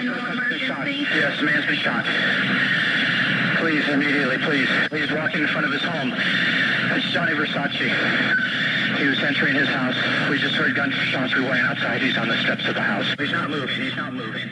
emergency? Yes, the man's been shot. Please, immediately, please. He's walking in front of his home. It's Johnny Versace. He was entering his house. We just heard gunshots. We went outside. He's on the steps of the house. He's not moving. He's not moving.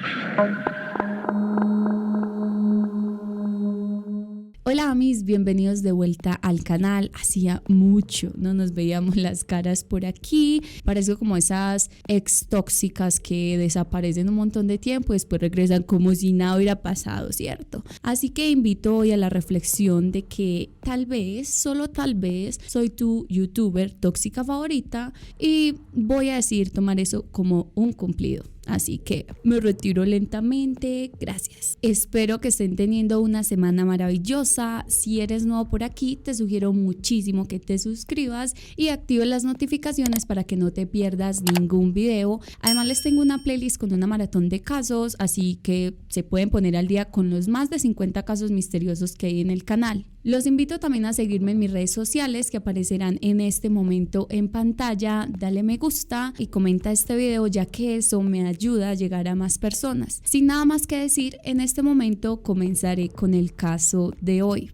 Hola amis, bienvenidos de vuelta al canal. Hacía mucho no nos veíamos las caras por aquí. Parezco como esas ex tóxicas que desaparecen un montón de tiempo y después regresan como si nada hubiera pasado, ¿cierto? Así que invito hoy a la reflexión de que tal vez, solo tal vez, soy tu youtuber tóxica favorita y voy a decidir tomar eso como un cumplido. Así que me retiro lentamente, gracias. Espero que estén teniendo una semana maravillosa. Si eres nuevo por aquí, te sugiero muchísimo que te suscribas y actives las notificaciones para que no te pierdas ningún video. Además les tengo una playlist con una maratón de casos, así que se pueden poner al día con los más de 50 casos misteriosos que hay en el canal. Los invito también a seguirme en mis redes sociales que aparecerán en este momento en pantalla. Dale me gusta y comenta este video, ya que eso me ayuda a llegar a más personas. Sin nada más que decir, en este momento comenzaré con el caso de hoy.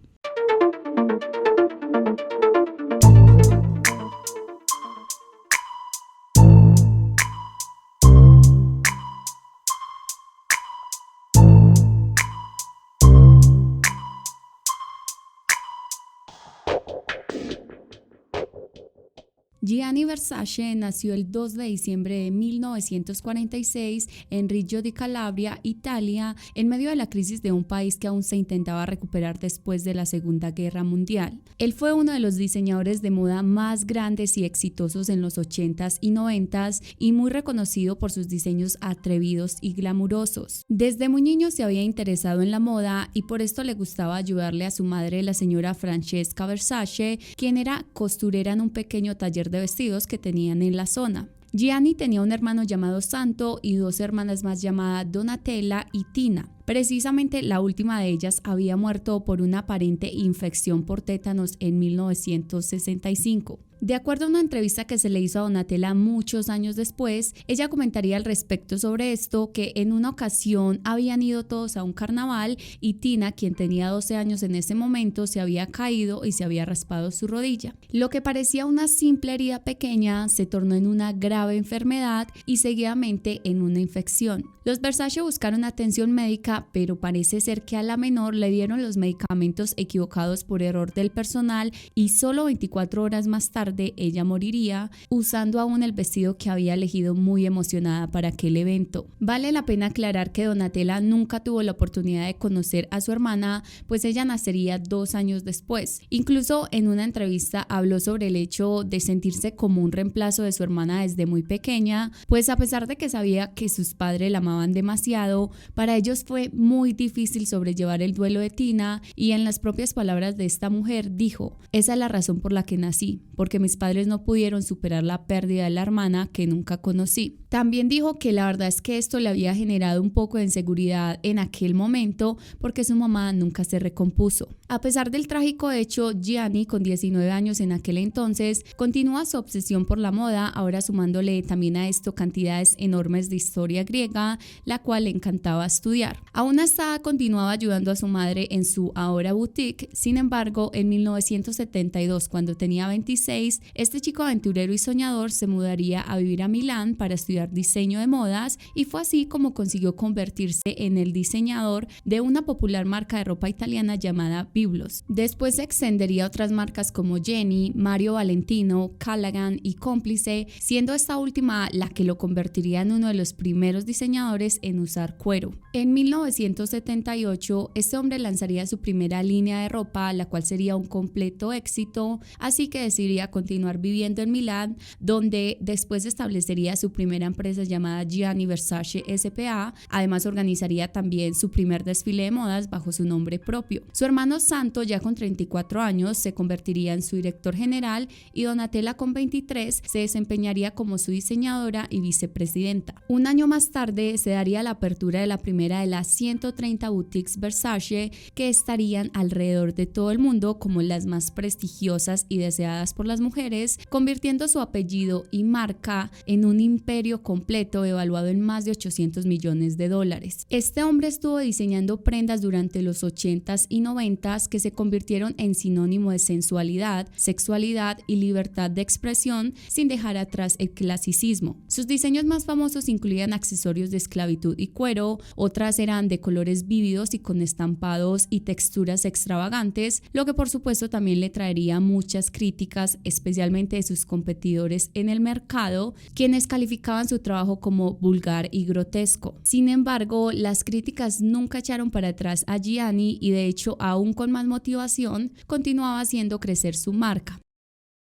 Gianni Versace nació el 2 de diciembre de 1946 en Reggio di Calabria, Italia, en medio de la crisis de un país que aún se intentaba recuperar después de la Segunda Guerra Mundial. Él fue uno de los diseñadores de moda más grandes y exitosos en los 80s y 90s y muy reconocido por sus diseños atrevidos y glamurosos. Desde muy niño se había interesado en la moda y por esto le gustaba ayudarle a su madre, la señora Francesca Versace, quien era costurera en un pequeño taller de vestidos que tenían en la zona. Gianni tenía un hermano llamado Santo y dos hermanas más llamadas Donatella y Tina. Precisamente la última de ellas había muerto por una aparente infección por tétanos en 1965. De acuerdo a una entrevista que se le hizo a Donatella muchos años después, ella comentaría al respecto sobre esto que en una ocasión habían ido todos a un carnaval y Tina, quien tenía 12 años en ese momento, se había caído y se había raspado su rodilla. Lo que parecía una simple herida pequeña se tornó en una grave enfermedad y seguidamente en una infección. Los Versace buscaron atención médica, pero parece ser que a la menor le dieron los medicamentos equivocados por error del personal y solo 24 horas más tarde ella moriría usando aún el vestido que había elegido muy emocionada para aquel evento. Vale la pena aclarar que Donatella nunca tuvo la oportunidad de conocer a su hermana, pues ella nacería 2 años después. Incluso en una entrevista habló sobre el hecho de sentirse como un reemplazo de su hermana desde muy pequeña, pues a pesar de que sabía que sus padres la amaban demasiado, para ellos fue muy difícil sobrellevar el duelo de Tina y en las propias palabras de esta mujer dijo: "Esa es la razón por la que nací, porque mis padres no pudieron superar la pérdida de la hermana que nunca conocí". También dijo que la verdad es que esto le había generado un poco de inseguridad en aquel momento porque su mamá nunca se recompuso. A pesar del trágico hecho, Gianni, con 19 años en aquel entonces, continúa su obsesión por la moda, ahora sumándole también a esto cantidades enormes de historia griega, la cual le encantaba estudiar. Aún hasta continuaba ayudando a su madre en su ahora boutique. Sin embargo, en 1972, cuando tenía 26, este chico aventurero y soñador se mudaría a vivir a Milán para estudiar diseño de modas y fue así como consiguió convertirse en el diseñador de una popular marca de ropa italiana llamada Biblos. Después se extendería a otras marcas como Jenny, Mario Valentino, Callaghan y Cómplice, siendo esta última la que lo convertiría en uno de los primeros diseñadores en usar cuero. En 1978, este hombre lanzaría su primera línea de ropa, la cual sería un completo éxito, así que decidiría continuar viviendo en Milán, donde después establecería su primera empresa llamada Gianni Versace S.p.A. Además organizaría también su primer desfile de modas bajo su nombre propio. Su hermano Santo, ya con 34 años, se convertiría en su director general y Donatella, con 23, se desempeñaría como su diseñadora y vicepresidenta. Un año más tarde se daría la apertura de la primera de las las 130 boutiques Versace que estarían alrededor de todo el mundo como las más prestigiosas y deseadas por las mujeres, convirtiendo su apellido y marca en un imperio completo evaluado en más de 800 millones de dólares. Este hombre estuvo diseñando prendas durante los 80s y 90s que se convirtieron en sinónimo de sensualidad, sexualidad y libertad de expresión, sin dejar atrás el clasicismo. Sus diseños más famosos incluían accesorios de esclavitud y cuero, otras eran de colores vívidos y con estampados y texturas extravagantes, lo que por supuesto también le traería muchas críticas, especialmente de sus competidores en el mercado, quienes calificaban su trabajo como vulgar y grotesco. Sin embargo, las críticas nunca echaron para atrás a Gianni y de hecho, aún con más motivación, continuaba haciendo crecer su marca.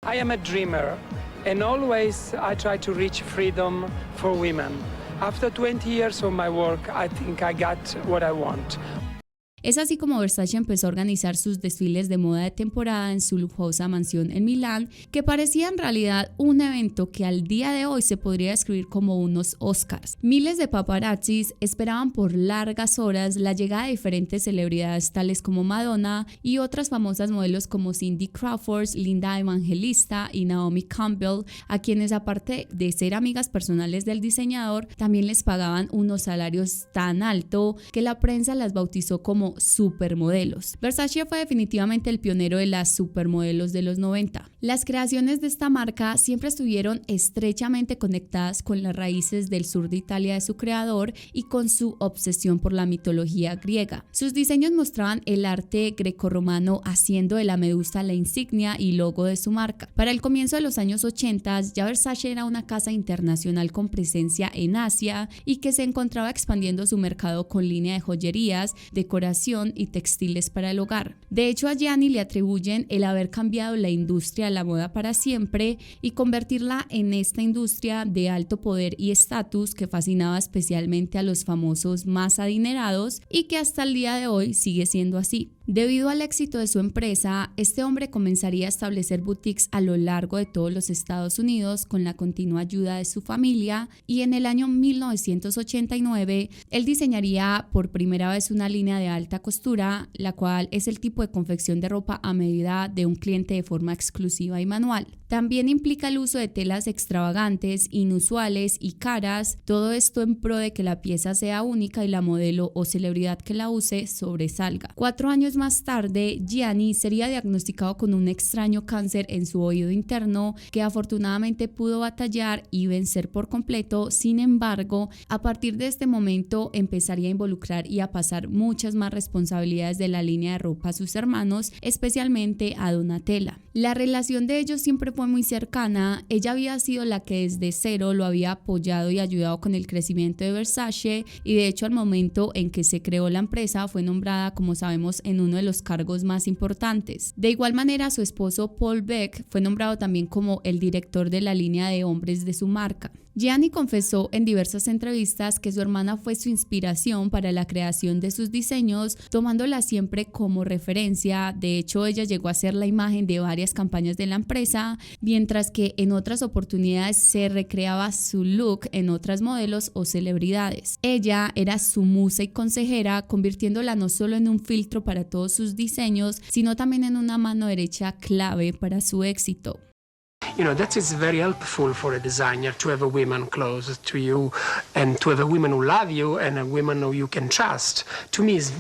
I am a dreamer and always I try to reach freedom for women. After 20 years of my work, I think I got what I want. Es así como Versace empezó a organizar sus desfiles de moda de temporada en su lujosa mansión en Milán, que parecía en realidad un evento que al día de hoy se podría describir como unos Oscars. Miles de paparazzis esperaban por largas horas la llegada de diferentes celebridades tales como Madonna y otras famosas modelos como Cindy Crawford, Linda Evangelista y Naomi Campbell, a quienes aparte de ser amigas personales del diseñador, también les pagaban unos salarios tan altos que la prensa las bautizó como supermodelos. Versace fue definitivamente el pionero de las supermodelos de los 90. Las creaciones de esta marca siempre estuvieron estrechamente conectadas con las raíces del sur de Italia de su creador y con su obsesión por la mitología griega. Sus diseños mostraban el arte grecorromano, haciendo de la medusa la insignia y logo de su marca. Para el comienzo de los años 80, ya Versace era una casa internacional con presencia en Asia y que se encontraba expandiendo su mercado con línea de joyerías, decoración y textiles para el hogar. De hecho, a Gianni le atribuyen el haber cambiado la industria de la moda para siempre y convertirla en esta industria de alto poder y estatus que fascinaba especialmente a los famosos más adinerados y que hasta el día de hoy sigue siendo así. Debido al éxito de su empresa, este hombre comenzaría a establecer boutiques a lo largo de todos los Estados Unidos con la continua ayuda de su familia, y en el año 1989 él diseñaría por primera vez una línea de alta costura, la cual es el tipo de confección de ropa a medida de un cliente de forma exclusiva y manual. También implica el uso de telas extravagantes, inusuales y caras, todo esto en pro de que la pieza sea única y la modelo o celebridad que la use sobresalga. 4 años más tarde, Gianni sería diagnosticado con un extraño cáncer en su oído interno que afortunadamente pudo batallar y vencer por completo. Sin embargo, a partir de este momento empezaría a involucrar y a pasar muchas más responsabilidades de la línea de ropa a sus hermanos, especialmente a Donatella. La relación de ellos siempre fue muy cercana. Ella había sido la que desde cero lo había apoyado y ayudado con el crecimiento de Versace, y de hecho al momento en que se creó la empresa fue nombrada, como sabemos, en uno de los cargos más importantes. De igual manera, su esposo Paul Beck fue nombrado también como el director de la línea de hombres de su marca. Gianni confesó en diversas entrevistas que su hermana fue su inspiración para la creación de sus diseños, tomándola siempre como referencia. De hecho, ella llegó a ser la imagen de varias campañas de la empresa, mientras que en otras oportunidades se recreaba su look en otras modelos o celebridades. Ella era su musa y consejera, convirtiéndola no solo en un filtro para todos sus diseños, sino también en una mano derecha clave para su éxito. You know, that is very helpful for a designer to have a woman close to you and to have a woman who love you and a woman who you can trust. To me is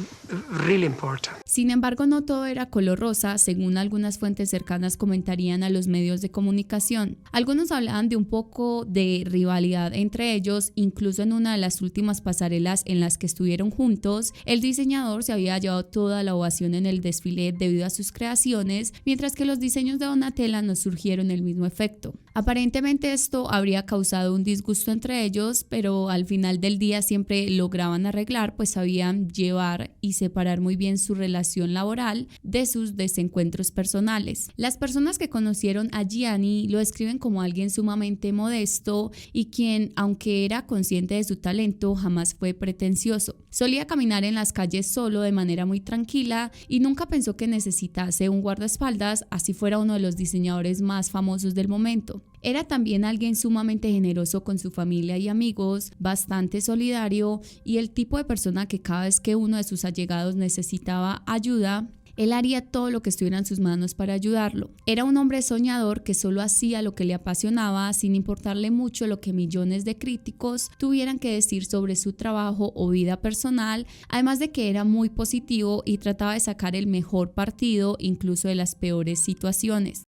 really important. Sin embargo, no todo era color rosa, según algunas fuentes cercanas comentarían a los medios de comunicación. Algunos hablaban de un poco de rivalidad entre ellos, incluso en una de las últimas pasarelas en las que estuvieron juntos, el diseñador se había llevado toda la ovación en el desfile debido a sus creaciones, mientras que los diseños de Donatella no surgieron el mismo efecto. Aparentemente esto habría causado un disgusto entre ellos, pero al final del día siempre lograban arreglar, pues sabían llevar y separar muy bien su relación laboral de sus desencuentros personales. Las personas que conocieron a Gianni lo describen como alguien sumamente modesto y quien, aunque era consciente de su talento, jamás fue pretencioso. Solía caminar en las calles solo de manera muy tranquila y nunca pensó que necesitase un guardaespaldas, así fuera uno de los diseñadores más famosos del momento. Era también alguien sumamente generoso con su familia y amigos, bastante solidario y el tipo de persona que cada vez que uno de sus allegados necesitaba ayuda, él haría todo lo que estuviera en sus manos para ayudarlo. Era un hombre soñador que solo hacía lo que le apasionaba sin importarle mucho lo que millones de críticos tuvieran que decir sobre su trabajo o vida personal, además de que era muy positivo y trataba de sacar el mejor partido incluso de las peores situaciones.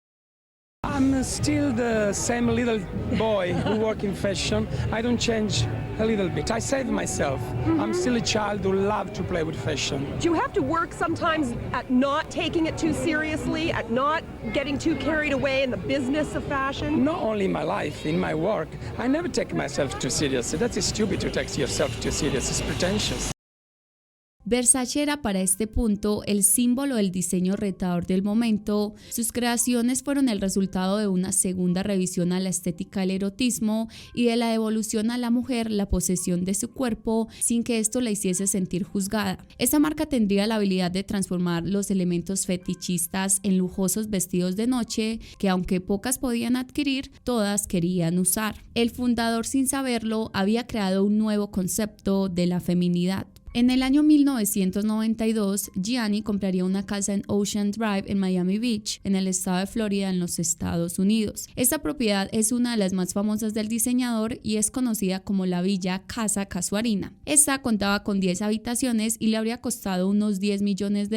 I'm still the same little boy who work in fashion. I don't change a little bit. I save myself. I'm still a child who love to play with fashion. Do you have to work sometimes at not taking it too seriously, at not getting too carried away in the business of fashion? Not only in my life, in my work, I never take myself too seriously. That is stupid to take yourself too serious. It's pretentious. Versace era para este punto el símbolo del diseño retador del momento. Sus creaciones fueron el resultado de una segunda revisión a la estética del erotismo y de la devolución a la mujer la posesión de su cuerpo sin que esto la hiciese sentir juzgada. Esta marca tendría la habilidad de transformar los elementos fetichistas en lujosos vestidos de noche que, aunque pocas podían adquirir, todas querían usar. El fundador, sin saberlo, había creado un nuevo concepto de la feminidad. En el año 1992, Gianni compraría una casa en Ocean Drive en Miami Beach, en el estado de Florida, en los Estados Unidos. Esta propiedad es una de las más famosas del diseñador y es conocida como la Villa Casa Casuarina. Esta contaba con 10 habitaciones y le habría costado unos $10 millones,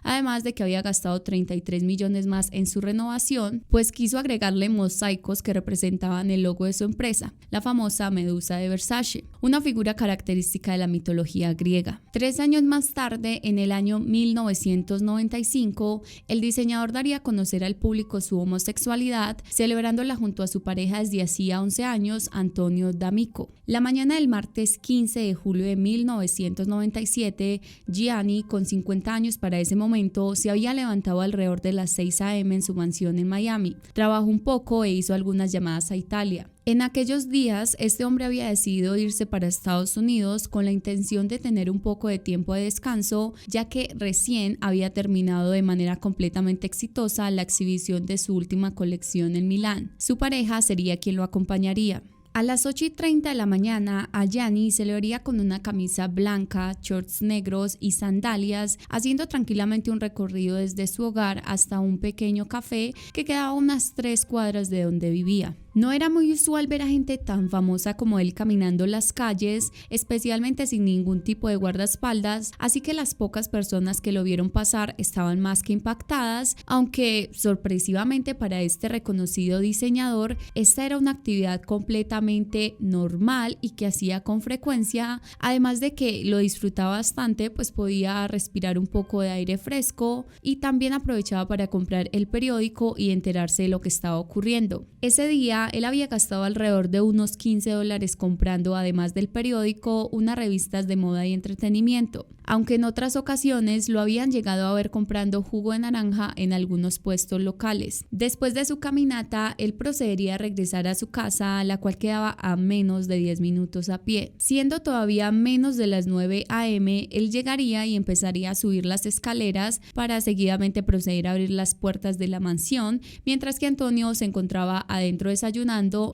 además de que había gastado 33 millones más en su renovación, pues quiso agregarle mosaicos que representaban el logo de su empresa, la famosa Medusa de Versace, una figura característica de la mitología griega. 3 años más tarde, en el año 1995, el diseñador daría a conocer al público su homosexualidad, celebrándola junto a su pareja desde hacía 11 años, Antonio D'Amico. La mañana del martes 15 de julio de 1997, Gianni, con 50 años para ese momento, se había levantado alrededor de las 6 a.m. en su mansión en Miami. Trabajó un poco e hizo algunas llamadas a Italia. En aquellos días, este hombre había decidido irse para Estados Unidos con la intención de tener un poco de tiempo de descanso, ya que recién había terminado de manera completamente exitosa la exhibición de su última colección en Milán. Su pareja sería quien lo acompañaría. A las 8:30 de la mañana, a Gianni se le vería con una camisa blanca, shorts negros y sandalias, haciendo tranquilamente un recorrido desde su hogar hasta un pequeño café que quedaba a unas 3 cuadras de donde vivía. No era muy usual ver a gente tan famosa como él caminando las calles, especialmente sin ningún tipo de guardaespaldas, así que las pocas personas que lo vieron pasar estaban más que impactadas, aunque sorpresivamente para este reconocido diseñador, esta era una actividad completamente normal y que hacía con frecuencia, además de que lo disfrutaba bastante, pues podía respirar un poco de aire fresco y también aprovechaba para comprar el periódico y enterarse de lo que estaba ocurriendo. Ese día él había gastado alrededor de unos $15 comprando, además del periódico, unas revistas de moda y entretenimiento, aunque en otras ocasiones lo habían llegado a ver comprando jugo de naranja en algunos puestos locales. Después de su caminata, él procedería a regresar a su casa, la cual quedaba a menos de 10 minutos a pie. Siendo todavía menos de las 9 a.m., él llegaría y empezaría a subir las escaleras para seguidamente proceder a abrir las puertas de la mansión, mientras que Antonio se encontraba adentro desayunando.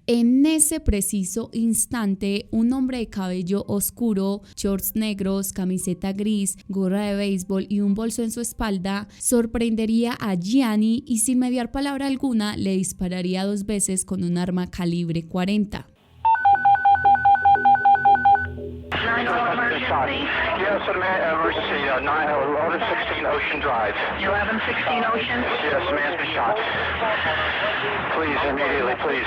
En ese preciso instante, un hombre de cabello oscuro, shorts negros, camiseta gris, gorra de béisbol y un bolso en su espalda, sorprendería a Gianni y sin mediar palabra alguna le dispararía 2 veces con un arma calibre 40. Yes, emergency, 1116 Ocean Drive. 1116 Ocean? Yes, a man's been shot. Please, immediately, please.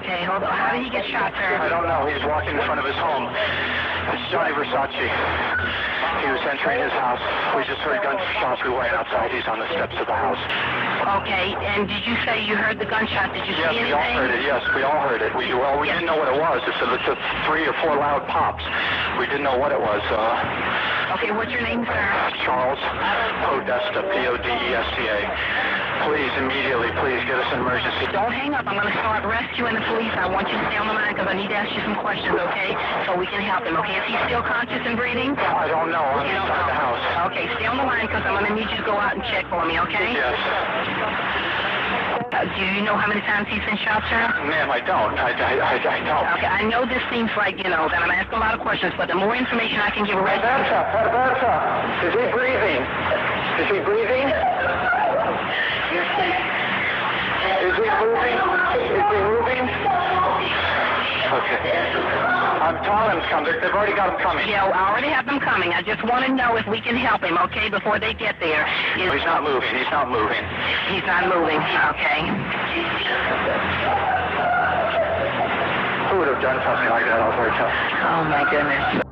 Okay, hold on. How did he get shot, sir? I don't know. He's walking in front of his home. It's Johnny Versace. He was entering his house. We just heard gunshots. We went outside. He's on the steps of the house. Okay, and did you say you heard the gunshot? Did you see anything? Yes, we all heard it. Yes, we all heard it. We didn't know what it was. It's 3 or 4 loud pops. We didn't know what it was. Okay, what's your name, sir? Charles Podesta, Podesta. Please, immediately, please get us an emergency. Don't hang up. I'm going to start rescuing the police. I want you to stay on the line because I need to ask you some questions, okay? So we can help him, okay? Is he still conscious and breathing? I don't know. I'm inside the house. Okay, stay on the line because I'm going to need you to go out and check for me, okay? Yes. Do you know how many times he's been shot, sir? Ma'am, I don't. I don't. Okay, I know this seems like, that I'm asking a lot of questions, but the more information I can give a Roberta, is he breathing? Is he breathing? Is he moving? Is he moving? Okay. I'm telling him to come. They've already got him coming. Yeah, I already have them coming. I just want to know if we can help him, okay, before they get there. He's not moving. He's not moving. He's not moving, okay. Who would have done something like that? I was very tough. Oh, my goodness.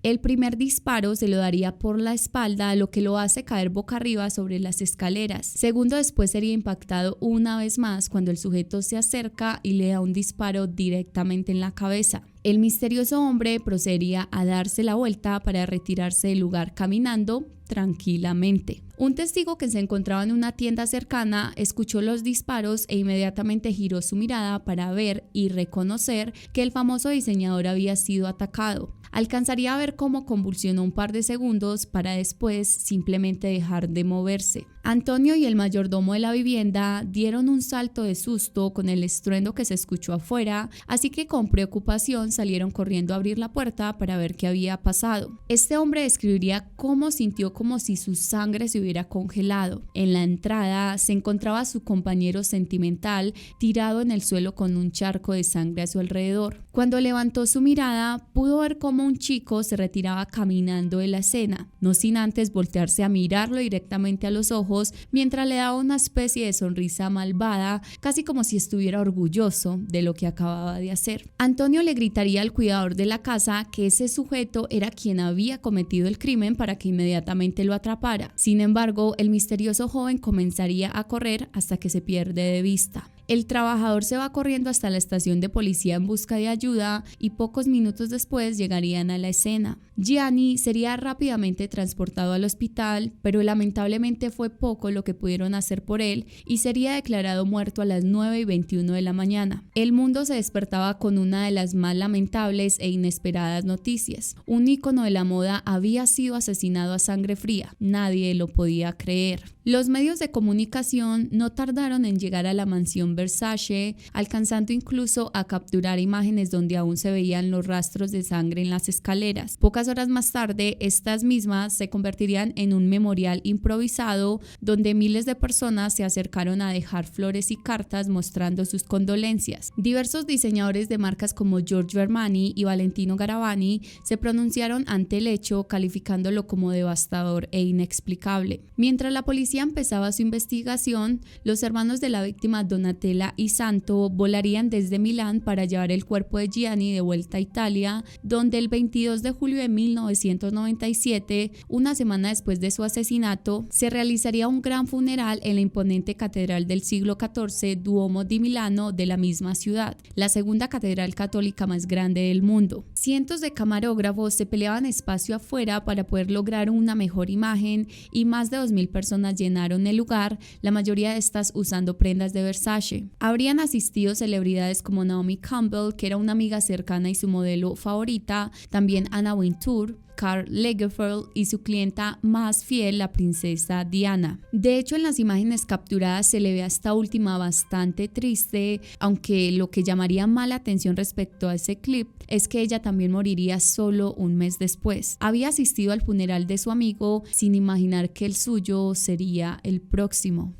El primer disparo se lo daría por la espalda, lo que lo hace caer boca arriba sobre las escaleras. Segundo después sería impactado una vez más cuando el sujeto se acerca y le da un disparo directamente en la cabeza. El misterioso hombre procedería a darse la vuelta para retirarse del lugar caminando tranquilamente. Un testigo que se encontraba en una tienda cercana escuchó los disparos e inmediatamente giró su mirada para ver y reconocer que el famoso diseñador había sido atacado. Alcanzaría a ver cómo convulsionó un par de segundos para después simplemente dejar de moverse. Antonio y el mayordomo de la vivienda dieron un salto de susto con el estruendo que se escuchó afuera, así que con preocupación salieron corriendo a abrir la puerta para ver qué había pasado. Este hombre describiría cómo sintió como si su sangre se hubiera congelado. En la entrada se encontraba su compañero sentimental tirado en el suelo con un charco de sangre a su alrededor. Cuando levantó su mirada, pudo ver cómo un chico se retiraba caminando de la escena, no sin antes voltearse a mirarlo directamente a los ojos mientras le daba una especie de sonrisa malvada, casi como si estuviera orgulloso de lo que acababa de hacer. Antonio le gritaría al cuidador de la casa que ese sujeto era quien había cometido el crimen para que inmediatamente lo atrapara. Sin embargo, el misterioso joven comenzaría a correr hasta que se pierde de vista. El trabajador se va corriendo hasta la estación de policía en busca de ayuda y pocos minutos después llegarían a la escena. Gianni sería rápidamente transportado al hospital, pero lamentablemente fue poco lo que pudieron hacer por él y sería declarado muerto a las 9:21 de la mañana. El mundo se despertaba con una de las más lamentables e inesperadas noticias. Un ícono de la moda había sido asesinado a sangre fría. Nadie lo podía creer. Los medios de comunicación no tardaron en llegar a la mansión Versace, alcanzando incluso a capturar imágenes donde aún se veían los rastros de sangre en las escaleras. Pocas horas más tarde, estas mismas se convertirían en un memorial improvisado donde miles de personas se acercaron a dejar flores y cartas mostrando sus condolencias. Diversos diseñadores de marcas como Giorgio Armani y Valentino Garavani se pronunciaron ante el hecho, calificándolo como devastador e inexplicable. Mientras la policía empezaba su investigación, los hermanos de la víctima Donatella y Santo volarían desde Milán para llevar el cuerpo de Gianni de vuelta a Italia, donde el 22 de julio de 1997, una semana después de su asesinato, se realizaría un gran funeral en la imponente catedral del siglo XIV Duomo di Milano de la misma ciudad, la segunda catedral católica más grande del mundo. Cientos de camarógrafos se peleaban espacio afuera para poder lograr una mejor imagen y más de 2.000 personas llenaron el lugar, la mayoría de estas usando prendas de Versace. Habrían asistido celebridades como Naomi Campbell, que era una amiga cercana y su modelo favorita, también Anna Wintour, Karl Lagerfeld y su clienta más fiel, la princesa Diana. De hecho, en las imágenes capturadas se le ve a esta última bastante triste, aunque lo que llamaría más la atención respecto a ese clip es que ella también moriría solo un mes después. Había asistido al funeral de su amigo sin imaginar que el suyo sería el próximo.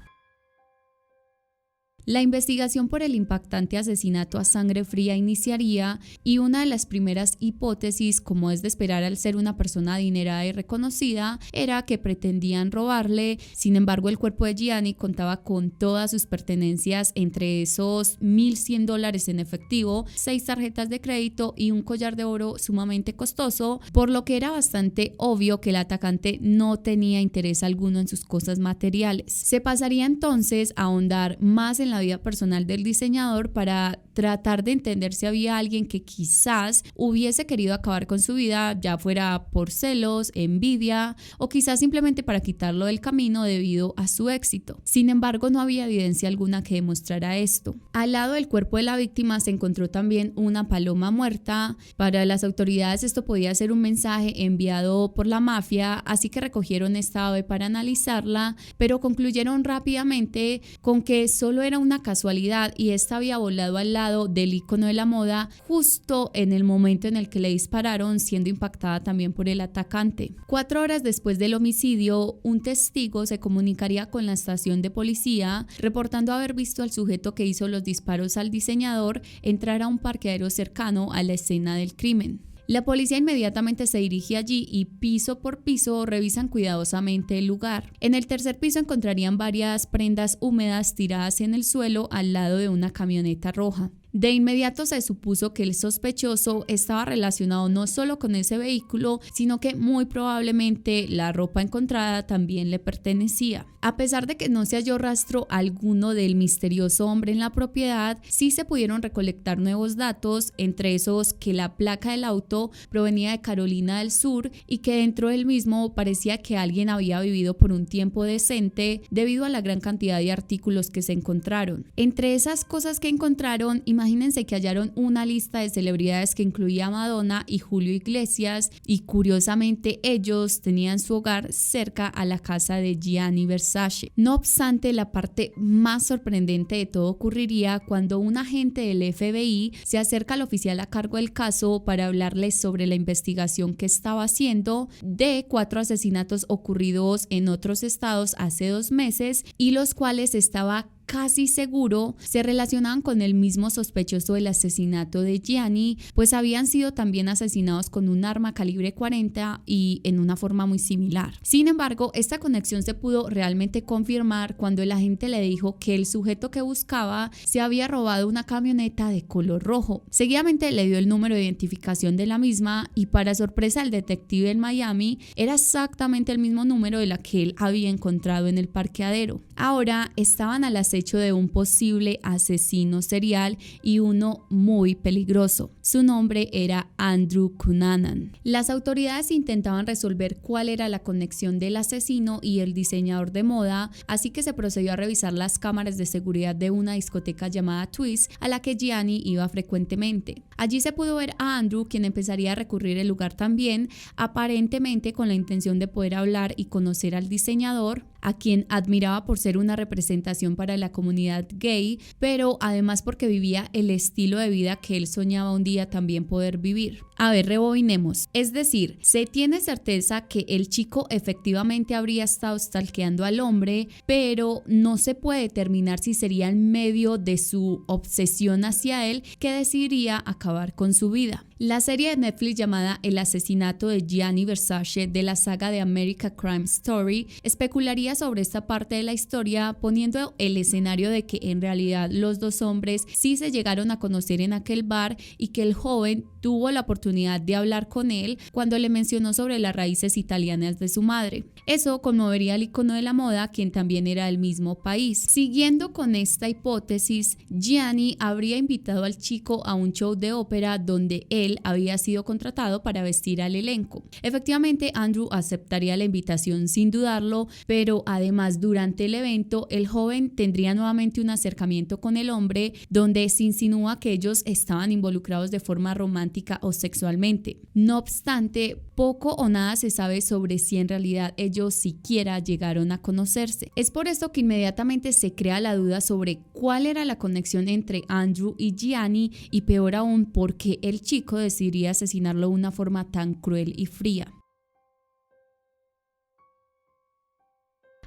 La investigación por el impactante asesinato a sangre fría iniciaría y una de las primeras hipótesis, como es de esperar al ser una persona adinerada y reconocida, era que pretendían robarle. Sin embargo, el cuerpo de Gianni contaba con todas sus pertenencias, entre esos $1,100 en efectivo, 6 tarjetas de crédito y un collar de oro sumamente costoso, por lo que era bastante obvio que el atacante no tenía interés alguno en sus cosas materiales. Se pasaría entonces a ahondar más en la la vida personal del diseñador para tratar de entender si había alguien que quizás hubiese querido acabar con su vida, ya fuera por celos, envidia o quizás simplemente para quitarlo del camino debido a su éxito. Sin embargo, no había evidencia alguna que demostrara esto. Al lado del cuerpo de la víctima se encontró también una paloma muerta. Para las autoridades esto podía ser un mensaje enviado por la mafia, así que recogieron esta ave para analizarla, pero concluyeron rápidamente con que solo era una casualidad y esta había volado al lado del ícono de la moda justo en el momento en el que le dispararon, siendo impactada también por el atacante. 4 horas después del homicidio, un testigo se comunicaría con la estación de policía reportando haber visto al sujeto que hizo los disparos al diseñador entrar a un parqueadero cercano a la escena del crimen. La policía inmediatamente se dirige allí y piso por piso revisan cuidadosamente el lugar. En el tercer piso encontrarían varias prendas húmedas tiradas en el suelo al lado de una camioneta roja. De inmediato se supuso que el sospechoso estaba relacionado no solo con ese vehículo, sino que muy probablemente la ropa encontrada también le pertenecía. A pesar de que no se halló rastro alguno del misterioso hombre en la propiedad, sí se pudieron recolectar nuevos datos, entre esos que la placa del auto provenía de Carolina del Sur y que dentro del mismo parecía que alguien había vivido por un tiempo decente debido a la gran cantidad de artículos que se encontraron. Entre esas cosas que encontraron, imagínense que hallaron una lista de celebridades que incluía a Madonna y Julio Iglesias, y curiosamente ellos tenían su hogar cerca a la casa de Gianni Versace. No obstante, la parte más sorprendente de todo ocurriría cuando un agente del FBI se acerca al oficial a cargo del caso para hablarles sobre la investigación que estaba haciendo de 4 asesinatos ocurridos en otros estados hace 2 meses y los cuales estaba casi seguro se relacionaban con el mismo sospechoso del asesinato de Gianni, pues habían sido también asesinados con un arma calibre 40 y en una forma muy similar. Sin embargo, esta conexión se pudo realmente confirmar cuando el agente le dijo que el sujeto que buscaba se había robado una camioneta de color rojo. Seguidamente le dio el número de identificación de la misma y, para sorpresa del detective en Miami, era exactamente el mismo número de la que él había encontrado en el parqueadero. Ahora estaban al acecho de un posible asesino serial y uno muy peligroso. Su nombre era Andrew Cunanan. Las autoridades intentaban resolver cuál era la conexión del asesino y el diseñador de moda, así que se procedió a revisar las cámaras de seguridad de una discoteca llamada Twist a la que Gianni iba frecuentemente. Allí se pudo ver a Andrew, quien empezaría a recurrir al lugar también, aparentemente con la intención de poder hablar y conocer al diseñador, a quien admiraba por ser una representación para la comunidad gay, pero además porque vivía el estilo de vida que él soñaba un día también poder vivir. A ver, rebobinemos. Es decir, se tiene certeza que el chico efectivamente habría estado stalkeando al hombre, pero no se puede determinar si sería en medio de su obsesión hacia él que decidiría acabar con su vida. La serie de Netflix llamada El asesinato de Gianni Versace de la saga de American Crime Story especularía sobre esta parte de la historia, poniendo el escenario de que en realidad los dos hombres sí se llegaron a conocer en aquel bar y que el joven tuvo la oportunidad de hablar con él cuando le mencionó sobre las raíces italianas de su madre. Eso conmovería al icono de la moda, quien también era del mismo país. Siguiendo con esta hipótesis, Gianni habría invitado al chico a un show de ópera donde él había sido contratado para vestir al elenco. Efectivamente, Andrew aceptaría la invitación sin dudarlo, pero además durante el evento el joven tendría nuevamente un acercamiento con el hombre donde se insinúa que ellos estaban involucrados de forma romántica o sexualmente. No obstante, poco o nada se sabe sobre si en realidad ellos siquiera llegaron a conocerse. Es por esto que inmediatamente se crea la duda sobre cuál era la conexión entre Andrew y Gianni y, peor aún, por qué el chico decidiría asesinarlo de una forma tan cruel y fría.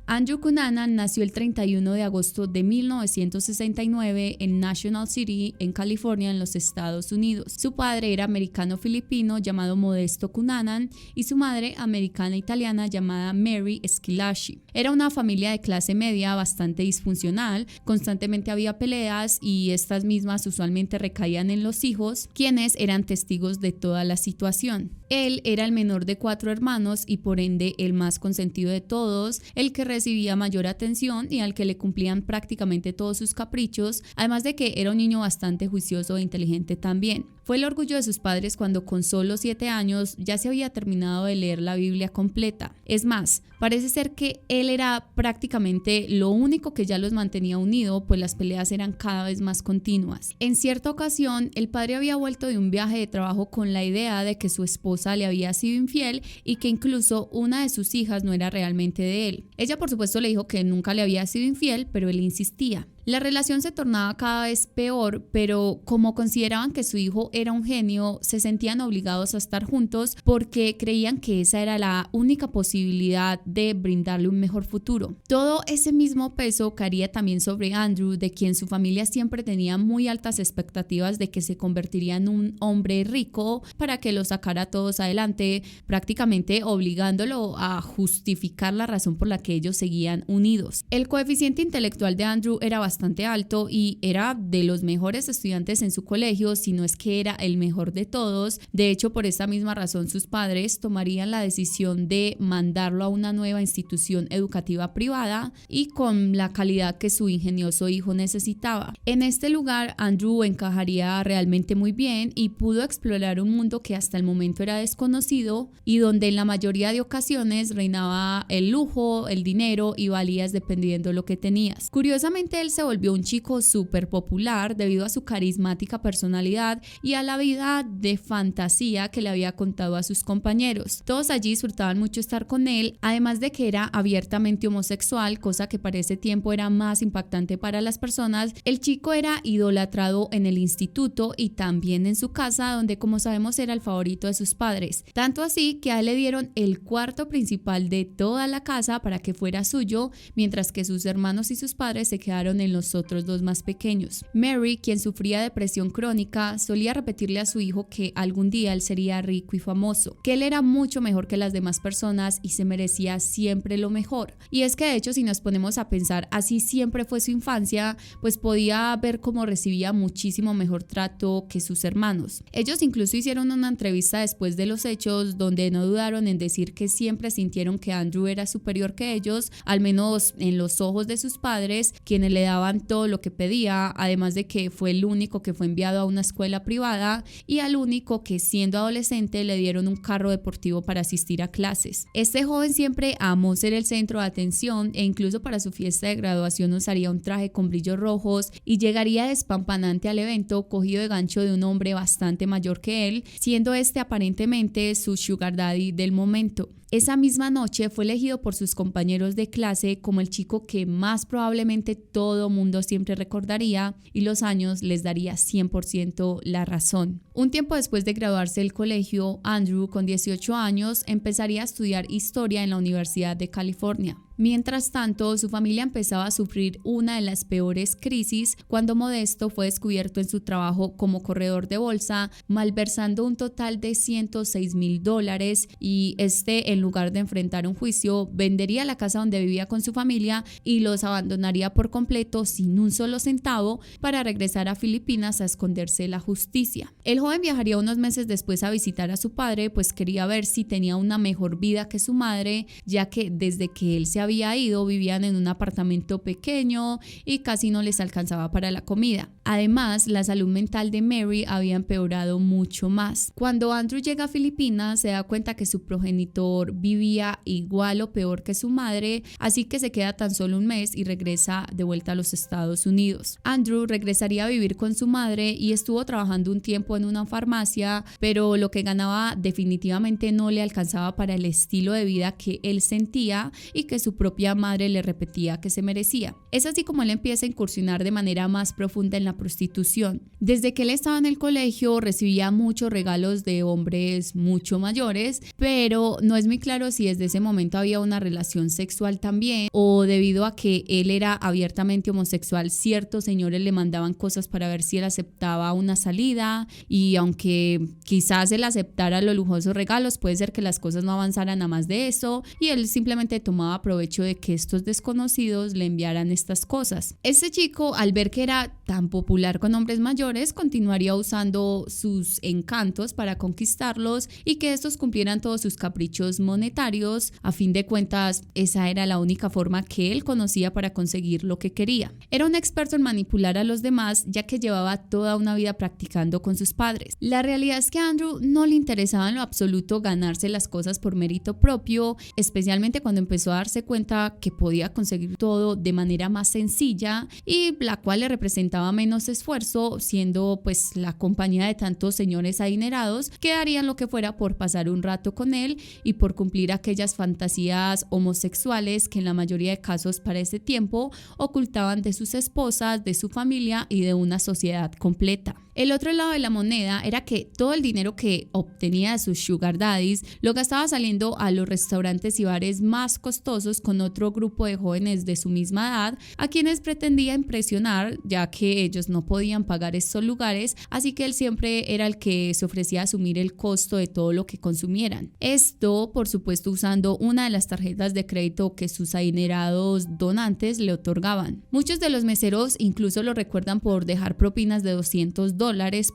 Andrew Cunanan nació el 31 de agosto de 1969 en National City, en California, en los Estados Unidos. Su padre era americano-filipino llamado Modesto Cunanan y su madre americana-italiana llamada Mary Schillaci. Era una familia de clase media bastante disfuncional, constantemente había peleas y estas mismas usualmente recaían en los hijos, quienes eran testigos de toda la situación. Él era el menor de 4 hermanos y por ende el más consentido de todos, el que recibía mayor atención y al que le cumplían prácticamente todos sus caprichos, además de que era un niño bastante juicioso e inteligente también. Fue el orgullo de sus padres cuando con solo 7 años ya se había terminado de leer la Biblia completa. Es más, parece ser que él era prácticamente lo único que ya los mantenía unidos, pues las peleas eran cada vez más continuas. En cierta ocasión, el padre había vuelto de un viaje de trabajo con la idea de que su esposa le había sido infiel y que incluso una de sus hijas no era realmente de él. Ella, por supuesto, le dijo que nunca le había sido infiel, pero él insistía. La relación se tornaba cada vez peor, pero como consideraban que su hijo era un genio, se sentían obligados a estar juntos porque creían que esa era la única posibilidad de brindarle un mejor futuro. Todo ese mismo peso caía también sobre Andrew, de quien su familia siempre tenía muy altas expectativas de que se convertiría en un hombre rico para que lo sacara a todos adelante, prácticamente obligándolo a justificar la razón por la que ellos seguían unidos. El coeficiente intelectual de Andrew era bastante alto y era de los mejores estudiantes en su colegio, si no es que era el mejor de todos. De hecho, por esta misma razón sus padres tomarían la decisión de mandarlo a una nueva institución educativa privada y con la calidad que su ingenioso hijo necesitaba. En este lugar, Andrew encajaría realmente muy bien y pudo explorar un mundo que hasta el momento era desconocido y donde en la mayoría de ocasiones reinaba el lujo, el dinero y valías dependiendo de lo que tenías. Curiosamente, él se volvió un chico súper popular debido a su carismática personalidad y a la vida de fantasía que le había contado a sus compañeros. Todos allí disfrutaban mucho estar con él, además de que era abiertamente homosexual, cosa que para ese tiempo era más impactante para las personas. El chico era idolatrado en el instituto y también en su casa, donde como sabemos era el favorito de sus padres. Tanto así que a él le dieron el cuarto principal de toda la casa para que fuera suyo, mientras que sus hermanos y sus padres se quedaron en los otros dos más pequeños. Mary, quien sufría depresión crónica, solía repetirle a su hijo que algún día él sería rico y famoso, que él era mucho mejor que las demás personas y se merecía siempre lo mejor. Y es que de hecho, si nos ponemos a pensar, así siempre fue su infancia, pues podía ver cómo recibía muchísimo mejor trato que sus hermanos. Ellos incluso hicieron una entrevista después de los hechos donde no dudaron en decir que siempre sintieron que Andrew era superior que ellos, al menos en los ojos de sus padres, quienes le daban todo lo que pedía, además de que fue el único que fue enviado a una escuela privada y al único que siendo adolescente le dieron un carro deportivo para asistir a clases. Este joven siempre amó ser el centro de atención e incluso para su fiesta de graduación usaría un traje con brillos rojos y llegaría despampanante al evento cogido de gancho de un hombre bastante mayor que él, siendo este aparentemente su sugar daddy del momento. Esa misma noche fue elegido por sus compañeros de clase como el chico que más probablemente todo mundo siempre recordaría y los años les daría 100% la razón. Un tiempo después de graduarse del colegio, Andrew, con 18 años, empezaría a estudiar historia en la Universidad de California. Mientras tanto, su familia empezaba a sufrir una de las peores crisis cuando Modesto fue descubierto en su trabajo como corredor de bolsa, malversando un total de $106,000 y en lugar de enfrentar un juicio, vendería la casa donde vivía con su familia y los abandonaría por completo sin un solo centavo para regresar a Filipinas a esconderse de la justicia. El joven viajaría unos meses después a visitar a su padre, pues quería ver si tenía una mejor vida que su madre, ya que desde que él se había ido vivían en un apartamento pequeño y casi no les alcanzaba para la comida. Además, la salud mental de Mary había empeorado mucho más. Cuando Andrew llega a Filipinas, se da cuenta que su progenitor vivía igual o peor que su madre, así que se queda tan solo un mes y regresa de vuelta a los Estados Unidos. Andrew regresaría a vivir con su madre y estuvo trabajando un tiempo en una farmacia, pero lo que ganaba definitivamente no le alcanzaba para el estilo de vida que él sentía y que su propia madre le repetía que se merecía. Es así como él empieza a incursionar de manera más profunda en la prostitución. Desde que él estaba en el colegio recibía muchos regalos de hombres mucho mayores, pero no es muy claro si desde ese momento había una relación sexual también o debido a que él era abiertamente homosexual, ciertos señores le mandaban cosas para ver si él aceptaba una salida y aunque quizás él aceptara los lujosos regalos, puede ser que las cosas no avanzaran a más de eso y él simplemente tomaba provecho provecho de que estos desconocidos le enviaran estas cosas. Este chico, al ver que era tan popular con hombres mayores, continuaría usando sus encantos para conquistarlos y que estos cumplieran todos sus caprichos monetarios. A fin de cuentas, esa era la única forma que él conocía para conseguir lo que quería. Era un experto en manipular a los demás, ya que llevaba toda una vida practicando con sus padres. La realidad es que a Andrew no le interesaba en lo absoluto ganarse las cosas por mérito propio, especialmente cuando empezó a darse cuenta que podía conseguir todo de manera más sencilla y la cual le representaba menos esfuerzo, siendo pues la compañía de tantos señores adinerados que harían lo que fuera por pasar un rato con él y por cumplir aquellas fantasías homosexuales que en la mayoría de casos para ese tiempo ocultaban de sus esposas, de su familia y de una sociedad completa. El otro lado de la moneda era que todo el dinero que obtenía de sus sugar daddies lo gastaba saliendo a los restaurantes y bares más costosos con otro grupo de jóvenes de su misma edad a quienes pretendía impresionar, ya que ellos no podían pagar estos lugares, así que él siempre era el que se ofrecía a asumir el costo de todo lo que consumieran. Esto, por supuesto, usando una de las tarjetas de crédito que sus adinerados donantes le otorgaban. Muchos de los meseros incluso lo recuerdan por dejar propinas de $200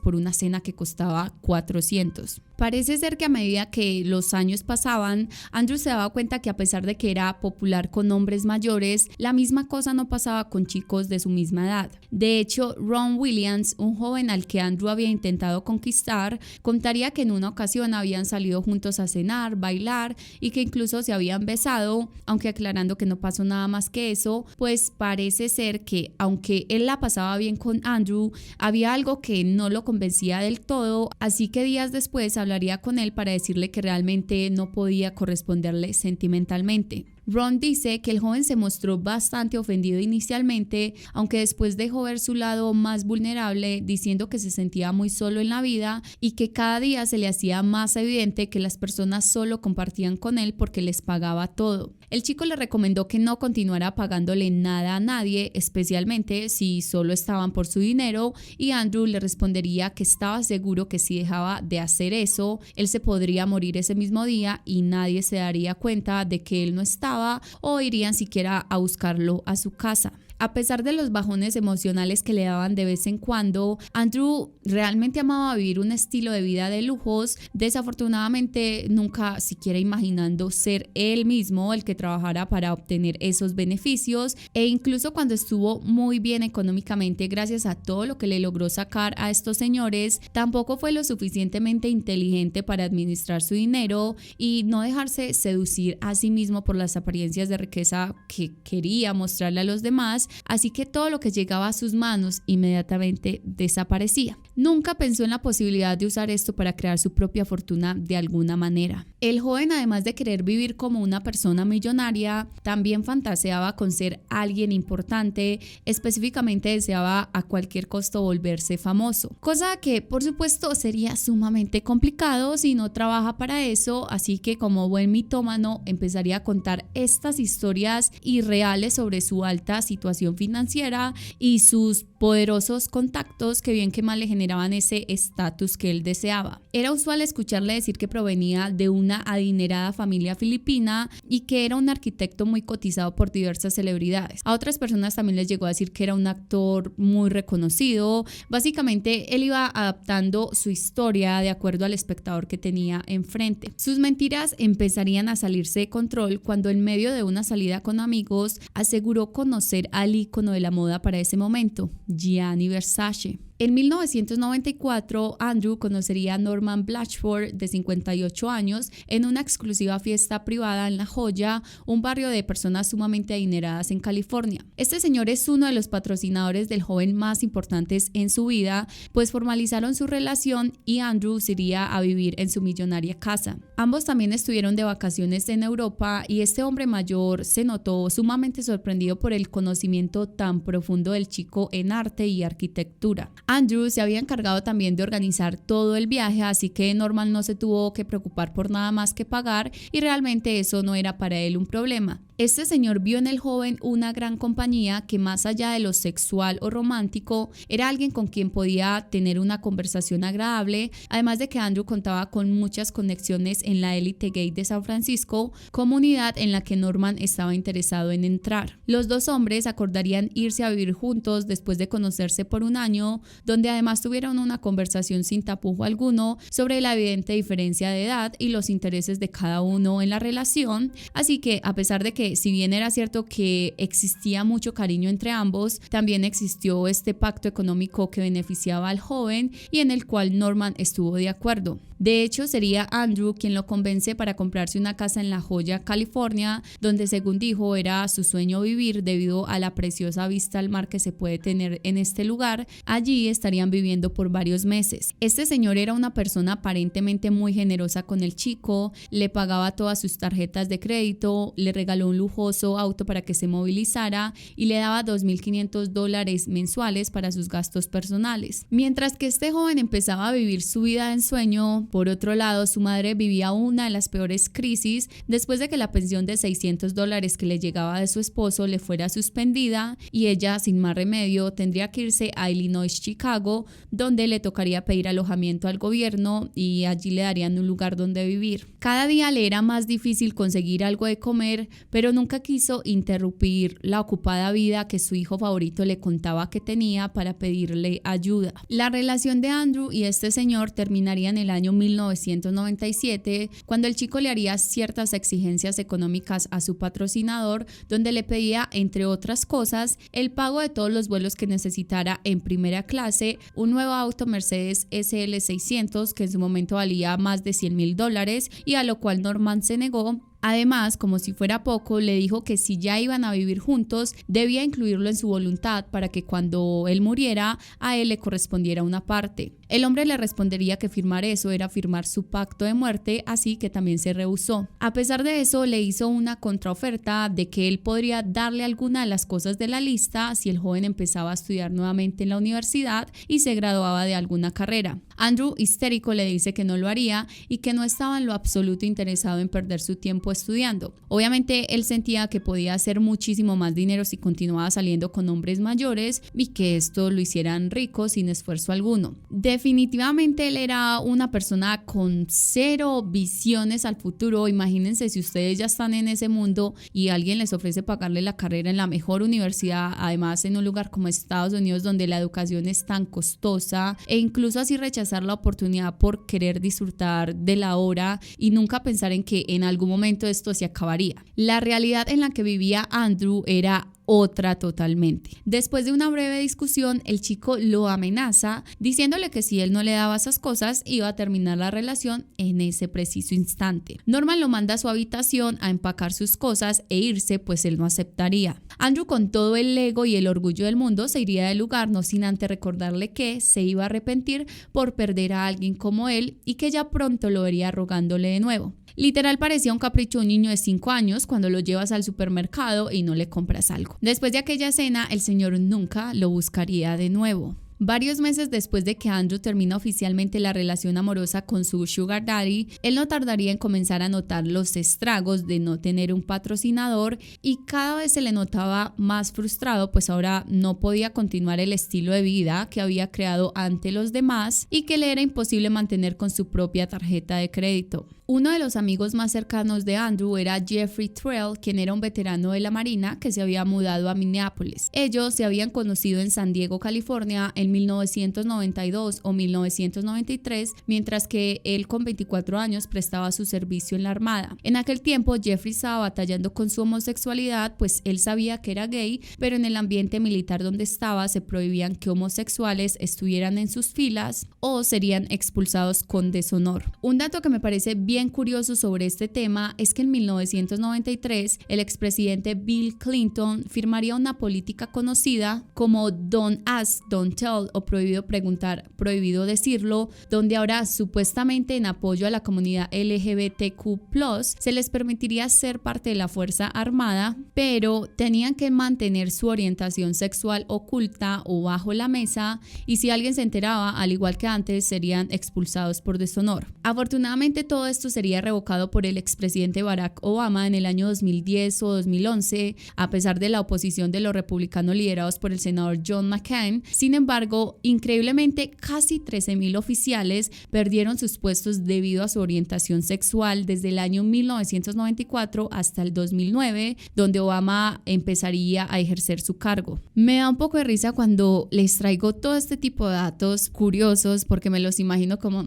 por una cena que costaba 400. Parece ser que a medida que los años pasaban, Andrew se daba cuenta que a pesar de que era popular con hombres mayores, la misma cosa no pasaba con chicos de su misma edad. De hecho, Ron Williams, un joven al que Andrew había intentado conquistar, contaría que en una ocasión habían salido juntos a cenar, bailar y que incluso se habían besado, aunque aclarando que no pasó nada más que eso, pues parece ser que aunque él la pasaba bien con Andrew, había algo que no lo convencía del todo, así que días después hablaría con él para decirle que realmente no podía corresponderle sentimentalmente. Ron dice que el joven se mostró bastante ofendido inicialmente, aunque después dejó ver su lado más vulnerable, diciendo que se sentía muy solo en la vida y que cada día se le hacía más evidente que las personas solo compartían con él porque les pagaba todo. El chico le recomendó que no continuara pagándole nada a nadie, especialmente si solo estaban por su dinero, y Andrew le respondería que estaba seguro que si dejaba de hacer eso, él se podría morir ese mismo día y nadie se daría cuenta de que él no estaba o irían siquiera a buscarlo a su casa. A pesar de los bajones emocionales que le daban de vez en cuando, Andrew realmente amaba vivir un estilo de vida de lujos, desafortunadamente nunca siquiera imaginando ser él mismo el que trabajara para obtener esos beneficios, e incluso cuando estuvo muy bien económicamente gracias a todo lo que le logró sacar a estos señores, tampoco fue lo suficientemente inteligente para administrar su dinero y no dejarse seducir a sí mismo por las apariencias de riqueza que quería mostrarle a los demás. Así que todo lo que llegaba a sus manos inmediatamente desaparecía. Nunca pensó en la posibilidad de usar esto para crear su propia fortuna de alguna manera. El joven, además de querer vivir como una persona millonaria, también fantaseaba con ser alguien importante, específicamente deseaba a cualquier costo volverse famoso, cosa que por supuesto sería sumamente complicado si no trabaja para eso, así que como buen mitómano empezaría a contar estas historias irreales sobre su alta situación financiera y sus poderosos contactos que bien que mal le generaban ese estatus que él deseaba. Era usual escucharle decir que provenía de una adinerada familia filipina y que era un arquitecto muy cotizado por diversas celebridades. A otras personas también les llegó a decir que era un actor muy reconocido. Básicamente él iba adaptando su historia de acuerdo al espectador que tenía enfrente. Sus mentiras empezarían a salirse de control cuando en medio de una salida con amigos aseguró conocer al ícono de la moda para ese momento, Gianni Versace. En 1994, Andrew conocería a Norman Blatchford, de 58 años, en una exclusiva fiesta privada en La Joya, un barrio de personas sumamente adineradas en California. Este señor es uno de los patrocinadores del joven más importantes en su vida, pues formalizaron su relación y Andrew se iría a vivir en su millonaria casa. Ambos también estuvieron de vacaciones en Europa y este hombre mayor se notó sumamente sorprendido por el conocimiento tan profundo del chico en arte y arquitectura. Andrew se había encargado también de organizar todo el viaje, así que Norman no se tuvo que preocupar por nada más que pagar y realmente eso no era para él un problema. Este señor vio en el joven una gran compañía que, más allá de lo sexual o romántico, era alguien con quien podía tener una conversación agradable, además de que Andrew contaba con muchas conexiones en la élite gay de San Francisco, comunidad en la que Norman estaba interesado en entrar. Los dos hombres acordarían irse a vivir juntos después de conocerse por un año, donde además tuvieron una conversación sin tapujo alguno sobre la evidente diferencia de edad y los intereses de cada uno en la relación, así que a pesar de que, si bien era cierto que existía mucho cariño entre ambos, también existió este pacto económico que beneficiaba al joven y en el cual Norman estuvo de acuerdo. De hecho, sería Andrew quien lo convence para comprarse una casa en La Joya, California, donde, según dijo, era su sueño vivir debido a la preciosa vista al mar que se puede tener en este lugar. Allí estarían viviendo por varios meses. Este señor era una persona aparentemente muy generosa con el chico, le pagaba todas sus tarjetas de crédito, le regaló un lujoso auto para que se movilizara y le daba $2,500 mensuales para sus gastos personales. Mientras que este joven empezaba a vivir su vida de ensueño, por otro lado, su madre vivía una de las peores crisis después de que la pensión de $600 que le llegaba de su esposo le fuera suspendida y ella, sin más remedio, tendría que irse a Illinois, Chicago, donde le tocaría pedir alojamiento al gobierno y allí le darían un lugar donde vivir. Cada día le era más difícil conseguir algo de comer, pero nunca quiso interrumpir la ocupada vida que su hijo favorito le contaba que tenía para pedirle ayuda. La relación de Andrew y este señor terminaría en el año 1997, cuando el chico le haría ciertas exigencias económicas a su patrocinador, donde le pedía, entre otras cosas, el pago de todos los vuelos que necesitara en primera clase, un nuevo auto Mercedes SL600 que en su momento valía más de $100,000 y a lo cual Norman se negó. Además, como si fuera poco, le dijo que si ya iban a vivir juntos, debía incluirlo en su voluntad para que cuando él muriera, a él le correspondiera una parte. El hombre le respondería que firmar eso era firmar su pacto de muerte, así que también se rehusó. A pesar de eso, le hizo una contraoferta de que él podría darle alguna de las cosas de la lista si el joven empezaba a estudiar nuevamente en la universidad y se graduaba de alguna carrera. Andrew, histérico, le dice que no lo haría y que no estaba en lo absoluto interesado en perder su tiempo estudiando. Obviamente él sentía que podía hacer muchísimo más dinero si continuaba saliendo con hombres mayores y que esto lo hicieran rico sin esfuerzo alguno. Definitivamente él era una persona con cero visiones al futuro. Imagínense si ustedes ya están en ese mundo y alguien les ofrece pagarle la carrera en la mejor universidad, además en un lugar como Estados Unidos donde la educación es tan costosa, e incluso así rechazar la oportunidad por querer disfrutar de la hora y nunca pensar en que en algún momento esto se acabaría. La realidad en la que vivía Andrew era otra totalmente. Después de una breve discusión, el chico lo amenaza diciéndole que si él no le daba esas cosas iba a terminar la relación en ese preciso instante. Norman lo manda a su habitación a empacar sus cosas e irse, pues él no aceptaría. Andrew, con todo el ego y el orgullo del mundo, se iría del lugar, no sin antes recordarle que se iba a arrepentir por perder a alguien como él y que ya pronto lo vería rogándole de nuevo. Literal parecía un capricho de un niño de 5 años cuando lo llevas al supermercado y no le compras algo. Después de aquella cena, el señor nunca lo buscaría de nuevo. Varios meses después de que Andrew termina oficialmente la relación amorosa con su sugar daddy, él no tardaría en comenzar a notar los estragos de no tener un patrocinador y cada vez se le notaba más frustrado, pues ahora no podía continuar el estilo de vida que había creado ante los demás y que le era imposible mantener con su propia tarjeta de crédito. Uno de los amigos más cercanos de Andrew era Jeffrey Trell, quien era un veterano de la Marina que se había mudado a Minneapolis. Ellos se habían conocido en San Diego, California, en 1992 o 1993, mientras que él con 24 años prestaba su servicio en la Armada. En aquel tiempo, Jeffrey estaba batallando con su homosexualidad, pues él sabía que era gay, pero en el ambiente militar donde estaba se prohibían que homosexuales estuvieran en sus filas o serían expulsados con deshonor. Un dato que me parece bien curioso sobre este tema es que en 1993 el expresidente Bill Clinton firmaría una política conocida como Don't Ask, Don't Tell o prohibido preguntar, prohibido decirlo, donde ahora supuestamente en apoyo a la comunidad LGBTQ+, se les permitiría ser parte de la Fuerza Armada, pero tenían que mantener su orientación sexual oculta o bajo la mesa y si alguien se enteraba, al igual que antes, serían expulsados por deshonor. Afortunadamente todo esto esto sería revocado por el expresidente Barack Obama en el año 2010 o 2011, a pesar de la oposición de los republicanos liderados por el senador John McCain. Sin embargo, increíblemente, casi 13,000 oficiales perdieron sus puestos debido a su orientación sexual desde el año 1994 hasta el 2009, donde Obama empezaría a ejercer su cargo. Me da un poco de risa cuando les traigo todo este tipo de datos curiosos porque me los imagino como,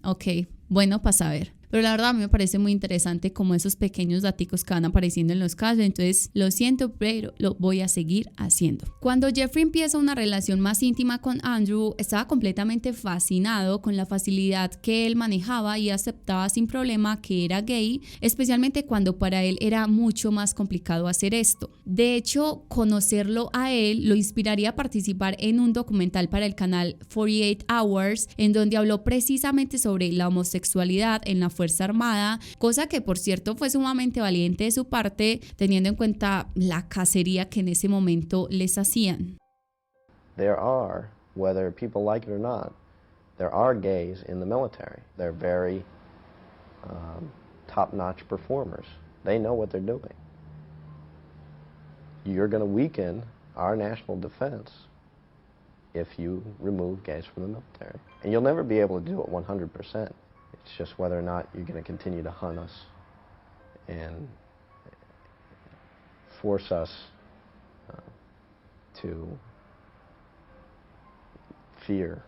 ok, bueno, para saber. Pero la verdad a mí me parece muy interesante como esos pequeños daticos que van apareciendo en los casos, entonces lo siento, pero lo voy a seguir haciendo. Cuando Jeffrey empieza una relación más íntima con Andrew, estaba completamente fascinado con la facilidad que él manejaba y aceptaba sin problema que era gay, especialmente cuando para él era mucho más complicado hacer esto. De hecho, conocerlo a él lo inspiraría a participar en un documental para el canal 48 Hours, en donde habló precisamente sobre la homosexualidad en la Fuerza Armada, cosa que por cierto fue sumamente valiente de su parte, teniendo en cuenta la cacería que en ese momento les hacían. There are, whether people like it or not, there are gays in the military. They're very top-notch performers. They know what they're doing. You're going to weaken our national defense if you remove gays from the military. And you'll never be able to do it 100%. It's just whether or not you're going to continue to hunt us and force us to fear.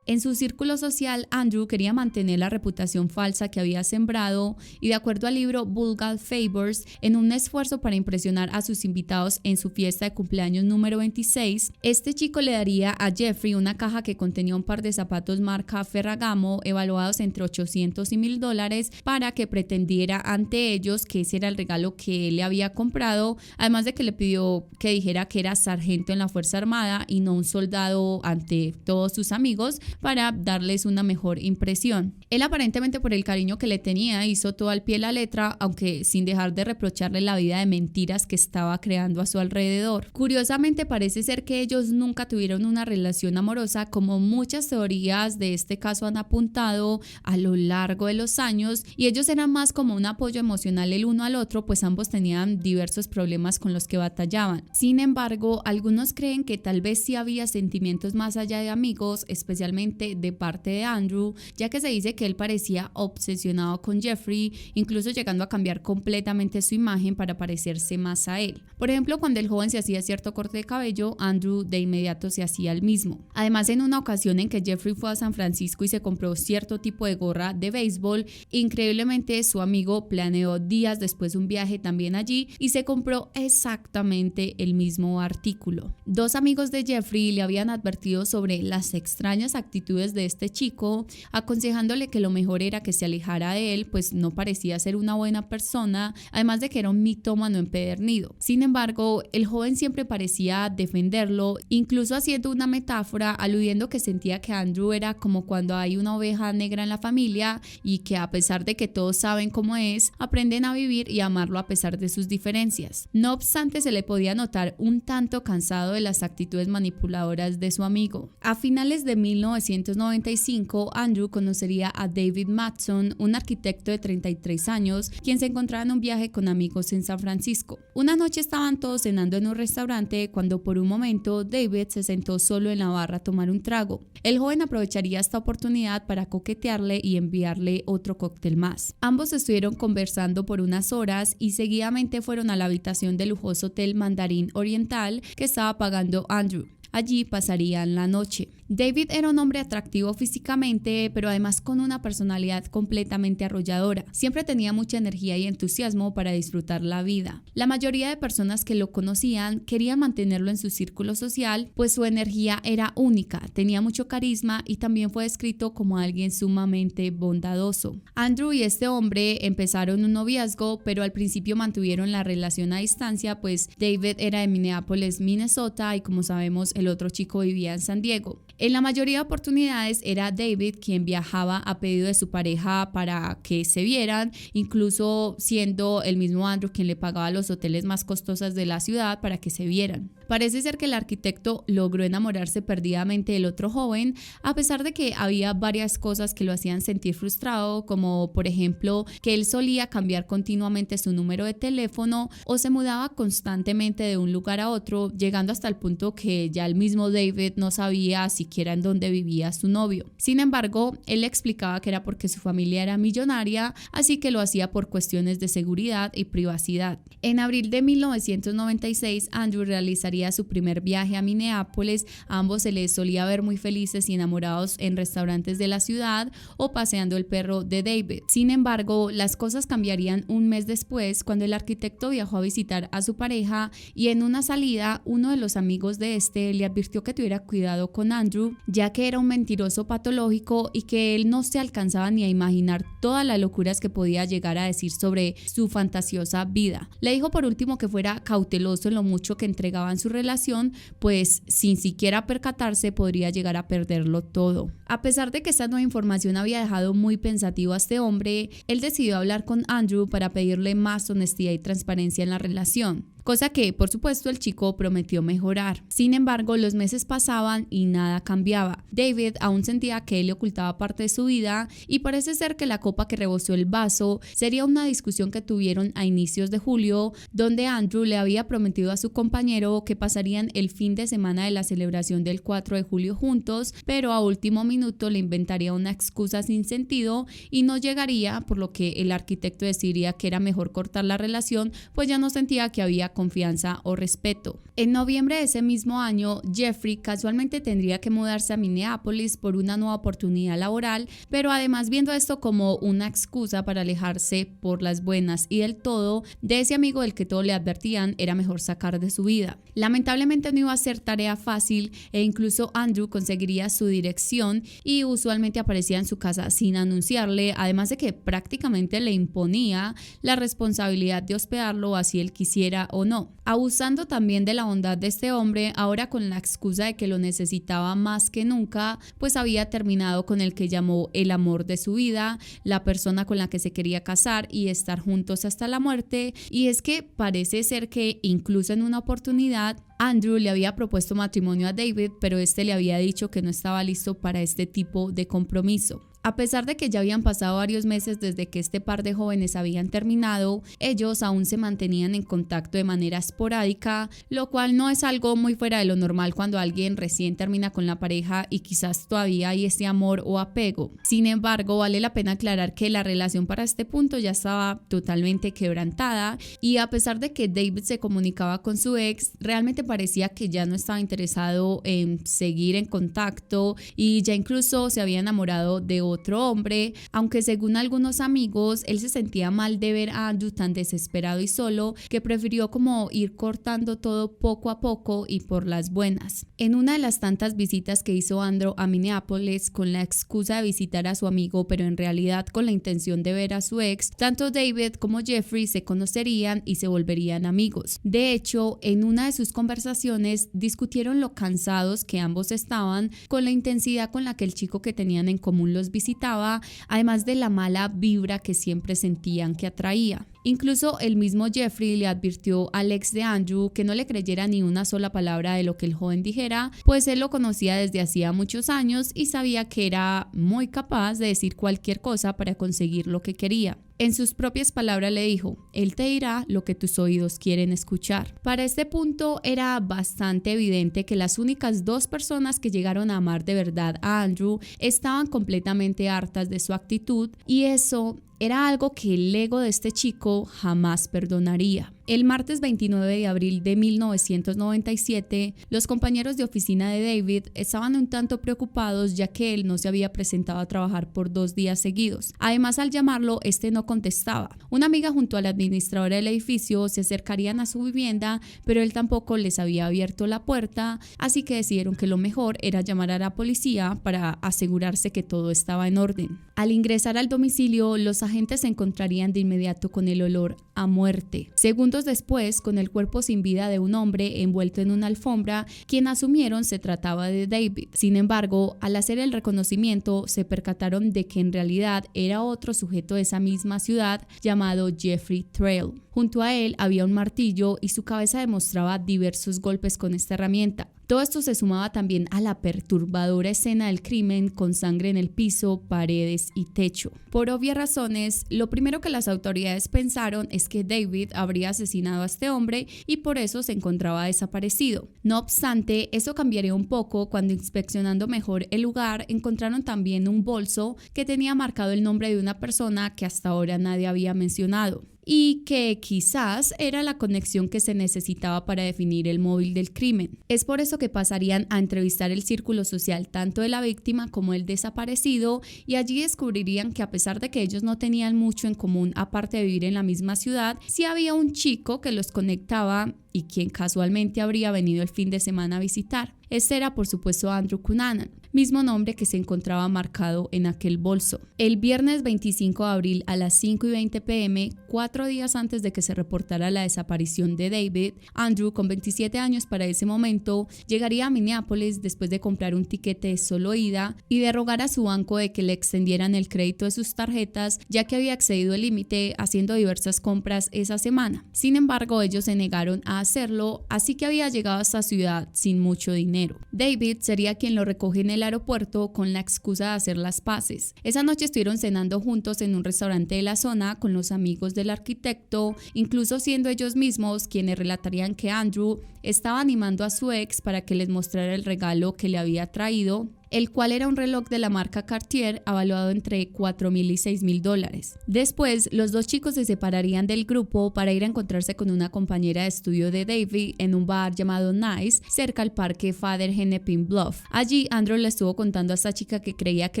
En su círculo social, Andrew quería mantener la reputación falsa que había sembrado y, de acuerdo al libro Vulgar Favors, en un esfuerzo para impresionar a sus invitados en su fiesta de cumpleaños número 26, este chico le daría a Jeffrey una caja que contenía un par de zapatos marca Ferragamo evaluados entre $800 y $1,000 para que pretendiera ante ellos que ese era el regalo que él le había comprado, además de que le pidió que dijera que era sargento en la Fuerza Armada y no un soldado ante todos sus amigos, para darles una mejor impresión. Él, aparentemente por el cariño que le tenía, hizo todo al pie de la letra, aunque sin dejar de reprocharle la vida de mentiras que estaba creando a su alrededor. Curiosamente, parece ser que ellos nunca tuvieron una relación amorosa, como muchas teorías de este caso han apuntado a lo largo de los años, y ellos eran más como un apoyo emocional el uno al otro, pues ambos tenían diversos problemas con los que batallaban. Sin embargo, algunos creen que tal vez sí había sentimientos más allá de amigos, especialmente de parte de Andrew, ya que se dice que él parecía obsesionado con Jeffrey, incluso llegando a cambiar completamente su imagen para parecerse más a él. Por ejemplo, cuando el joven se hacía cierto corte de cabello, Andrew de inmediato se hacía el mismo. Además, en una ocasión en que Jeffrey fue a San Francisco y se compró cierto tipo de gorra de béisbol, increíblemente su amigo planeó días después un viaje también allí y se compró exactamente el mismo artículo. Dos amigos de Jeffrey le habían advertido sobre las extrañas actitudes de este chico, aconsejándole que lo mejor era que se alejara de él, pues no parecía ser una buena persona, además de que era un mitómano empedernido. Sin embargo, el joven siempre parecía defenderlo, incluso haciendo una metáfora aludiendo que sentía que Andrew era como cuando hay una oveja negra en la familia y que, a pesar de que todos saben cómo es, aprenden a vivir y amarlo a pesar de sus diferencias. No obstante, se le podía notar un tanto cansado de las actitudes manipuladoras de su amigo. A finales de 1995, Andrew conocería a David Matson, un arquitecto de 33 años, quien se encontraba en un viaje con amigos en San Francisco. Una noche estaban todos cenando en un restaurante cuando por un momento David se sentó solo en la barra a tomar un trago. El joven aprovecharía esta oportunidad para coquetearle y enviarle otro cóctel más. Ambos estuvieron conversando por unas horas y seguidamente fueron a la habitación del lujoso hotel Mandarin Oriental que estaba pagando Andrew. Allí pasarían la noche. David era un hombre atractivo físicamente, pero además con una personalidad completamente arrolladora. Siempre tenía mucha energía y entusiasmo para disfrutar la vida. La mayoría de personas que lo conocían querían mantenerlo en su círculo social, pues su energía era única, tenía mucho carisma y también fue descrito como alguien sumamente bondadoso. Andrew y este hombre empezaron un noviazgo, pero al principio mantuvieron la relación a distancia, pues David era de Minneapolis, Minnesota, y como sabemos, el otro chico vivía en San Diego. En la mayoría de oportunidades era David quien viajaba a pedido de su pareja para que se vieran, incluso siendo el mismo Andrew quien le pagaba los hoteles más costosos de la ciudad para que se vieran. Parece ser que el arquitecto logró enamorarse perdidamente del otro joven, a pesar de que había varias cosas que lo hacían sentir frustrado, como por ejemplo que él solía cambiar continuamente su número de teléfono o se mudaba constantemente de un lugar a otro, llegando hasta el punto que ya el mismo David no sabía siquiera en dónde vivía su novio. Sin embargo, él le explicaba que era porque su familia era millonaria, así que lo hacía por cuestiones de seguridad y privacidad. En abril de 1996, Andrew realizaría su primer viaje a Minneapolis. A ambos se les solía ver muy felices y enamorados en restaurantes de la ciudad o paseando el perro de David. Sin embargo, las cosas cambiarían un mes después, cuando el arquitecto viajó a visitar a su pareja y en una salida, uno de los amigos de este le advirtió que tuviera cuidado con Andrew, ya que era un mentiroso patológico y que él no se alcanzaba ni a imaginar todas las locuras que podía llegar a decir sobre su fantasiosa vida. Le dijo por último que fuera cauteloso en lo mucho que entregaba en su relación, pues sin siquiera percatarse podría llegar a perderlo todo. A pesar de que esta nueva información había dejado muy pensativo a este hombre, él decidió hablar con Andrew para pedirle más honestidad y transparencia en la relación, cosa que por supuesto el chico prometió mejorar. Sin embargo, los meses pasaban y nada cambiaba. David aún sentía que él le ocultaba parte de su vida y parece ser que la copa que rebosó el vaso sería una discusión que tuvieron a inicios de julio, donde Andrew le había prometido a su compañero que pasarían el fin de semana de la celebración del 4 de julio juntos, pero a último minuto le inventaría una excusa sin sentido y no llegaría, por lo que el arquitecto decidiría que era mejor cortar la relación, pues ya no sentía que había confianza o respeto. En noviembre de ese mismo año, Jeffrey casualmente tendría que mudarse a Minneapolis por una nueva oportunidad laboral, pero además viendo esto como una excusa para alejarse por las buenas y del todo de ese amigo del que todos le advertían era mejor sacar de su vida. Lamentablemente no iba a ser tarea fácil e incluso Andrew conseguiría su dirección y usualmente aparecía en su casa sin anunciarle, además de que prácticamente le imponía la responsabilidad de hospedarlo así él quisiera o no. Abusando también de la bondad de este hombre, ahora con la excusa de que lo necesitaba más que nunca, pues había terminado con el que llamó el amor de su vida, la persona con la que se quería casar y estar juntos hasta la muerte. Y es que parece ser que incluso en una oportunidad Andrew le había propuesto matrimonio a David, pero este le había dicho que no estaba listo para este tipo de compromiso. A pesar de que ya habían pasado varios meses desde que este par de jóvenes habían terminado, ellos aún se mantenían en contacto de manera esporádica, lo cual no es algo muy fuera de lo normal cuando alguien recién termina con la pareja y quizás todavía hay este amor o apego. Sin embargo, vale la pena aclarar que la relación para este punto ya estaba totalmente quebrantada y a pesar de que David se comunicaba con su ex, realmente parecía que ya no estaba interesado en seguir en contacto y ya incluso se había enamorado de otro hombre, aunque según algunos amigos él se sentía mal de ver a Andrew tan desesperado y solo que prefirió como ir cortando todo poco a poco y por las buenas. En una de las tantas visitas que hizo Andrew a Minneapolis con la excusa de visitar a su amigo, pero en realidad con la intención de ver a su ex, tanto David como Jeffrey se conocerían y se volverían amigos. De hecho, en una de sus conversaciones discutieron lo cansados que ambos estaban con la intensidad con la que el chico que tenían en común los visitaba, además de la mala vibra que siempre sentían que atraía. Incluso el mismo Jeffrey le advirtió al ex de Andrew que no le creyera ni una sola palabra de lo que el joven dijera, pues él lo conocía desde hacía muchos años y sabía que era muy capaz de decir cualquier cosa para conseguir lo que quería. En sus propias palabras le dijo: él te dirá lo que tus oídos quieren escuchar. Para este punto era bastante evidente que las únicas dos personas que llegaron a amar de verdad a Andrew estaban completamente hartas de su actitud y eso era algo que el ego de este chico jamás perdonaría. El martes 29 de abril de 1997, los compañeros de oficina de David estaban un tanto preocupados ya que él no se había presentado a trabajar por 2 días seguidos. Además, al llamarlo, este no contestaba. Una amiga junto a la administradora del edificio se acercarían a su vivienda, pero él tampoco les había abierto la puerta, así que decidieron que lo mejor era llamar a la policía para asegurarse que todo estaba en orden. Al ingresar al domicilio, los agentes se encontrarían de inmediato con el olor a muerte. Segundos Segundos después, con el cuerpo sin vida de un hombre envuelto en una alfombra, quien asumieron se trataba de David. Sin embargo, al hacer el reconocimiento, se percataron de que en realidad era otro sujeto de esa misma ciudad llamado Jeffrey Trail. Junto a él había un martillo y su cabeza demostraba diversos golpes con esta herramienta. Todo esto se sumaba también a la perturbadora escena del crimen con sangre en el piso, paredes y techo. Por obvias razones, lo primero que las autoridades pensaron es que David habría asesinado a este hombre y por eso se encontraba desaparecido. No obstante, eso cambiaría un poco cuando, inspeccionando mejor el lugar, encontraron también un bolso que tenía marcado el nombre de una persona que hasta ahora nadie había mencionado, y que quizás era la conexión que se necesitaba para definir el móvil del crimen. Es por eso que pasarían a entrevistar el círculo social tanto de la víctima como el desaparecido, y allí descubrirían que a pesar de que ellos no tenían mucho en común aparte de vivir en la misma ciudad, sí había un chico que los conectaba y quien casualmente habría venido el fin de semana a visitar. Este era por supuesto Andrew Cunanan, mismo nombre que se encontraba marcado en aquel bolso. El viernes 25 de abril a las 5:20 p.m., 4 días antes de que se reportara la desaparición de David, Andrew, con 27 años para ese momento, llegaría a Minneapolis después de comprar un tiquete de solo ida y de rogar a su banco de que le extendieran el crédito de sus tarjetas, ya que había excedido el límite haciendo diversas compras esa semana. Sin embargo, ellos se negaron a hacerlo, así que había llegado a esta ciudad sin mucho dinero. David sería quien lo recoge en el aeropuerto con la excusa de hacer las paces. Esa noche estuvieron cenando juntos en un restaurante de la zona con los amigos del arquitecto, incluso siendo ellos mismos quienes relatarían que Andrew estaba animando a su ex para que les mostrara el regalo que le había traído, el cual era un reloj de la marca Cartier avaluado entre $4,000 y $6,000. Después, los dos chicos se separarían del grupo para ir a encontrarse con una compañera de estudio de David en un bar llamado Nice, cerca al parque Father Hennepin Bluff. Allí, Andrew le estuvo contando a esta chica que creía que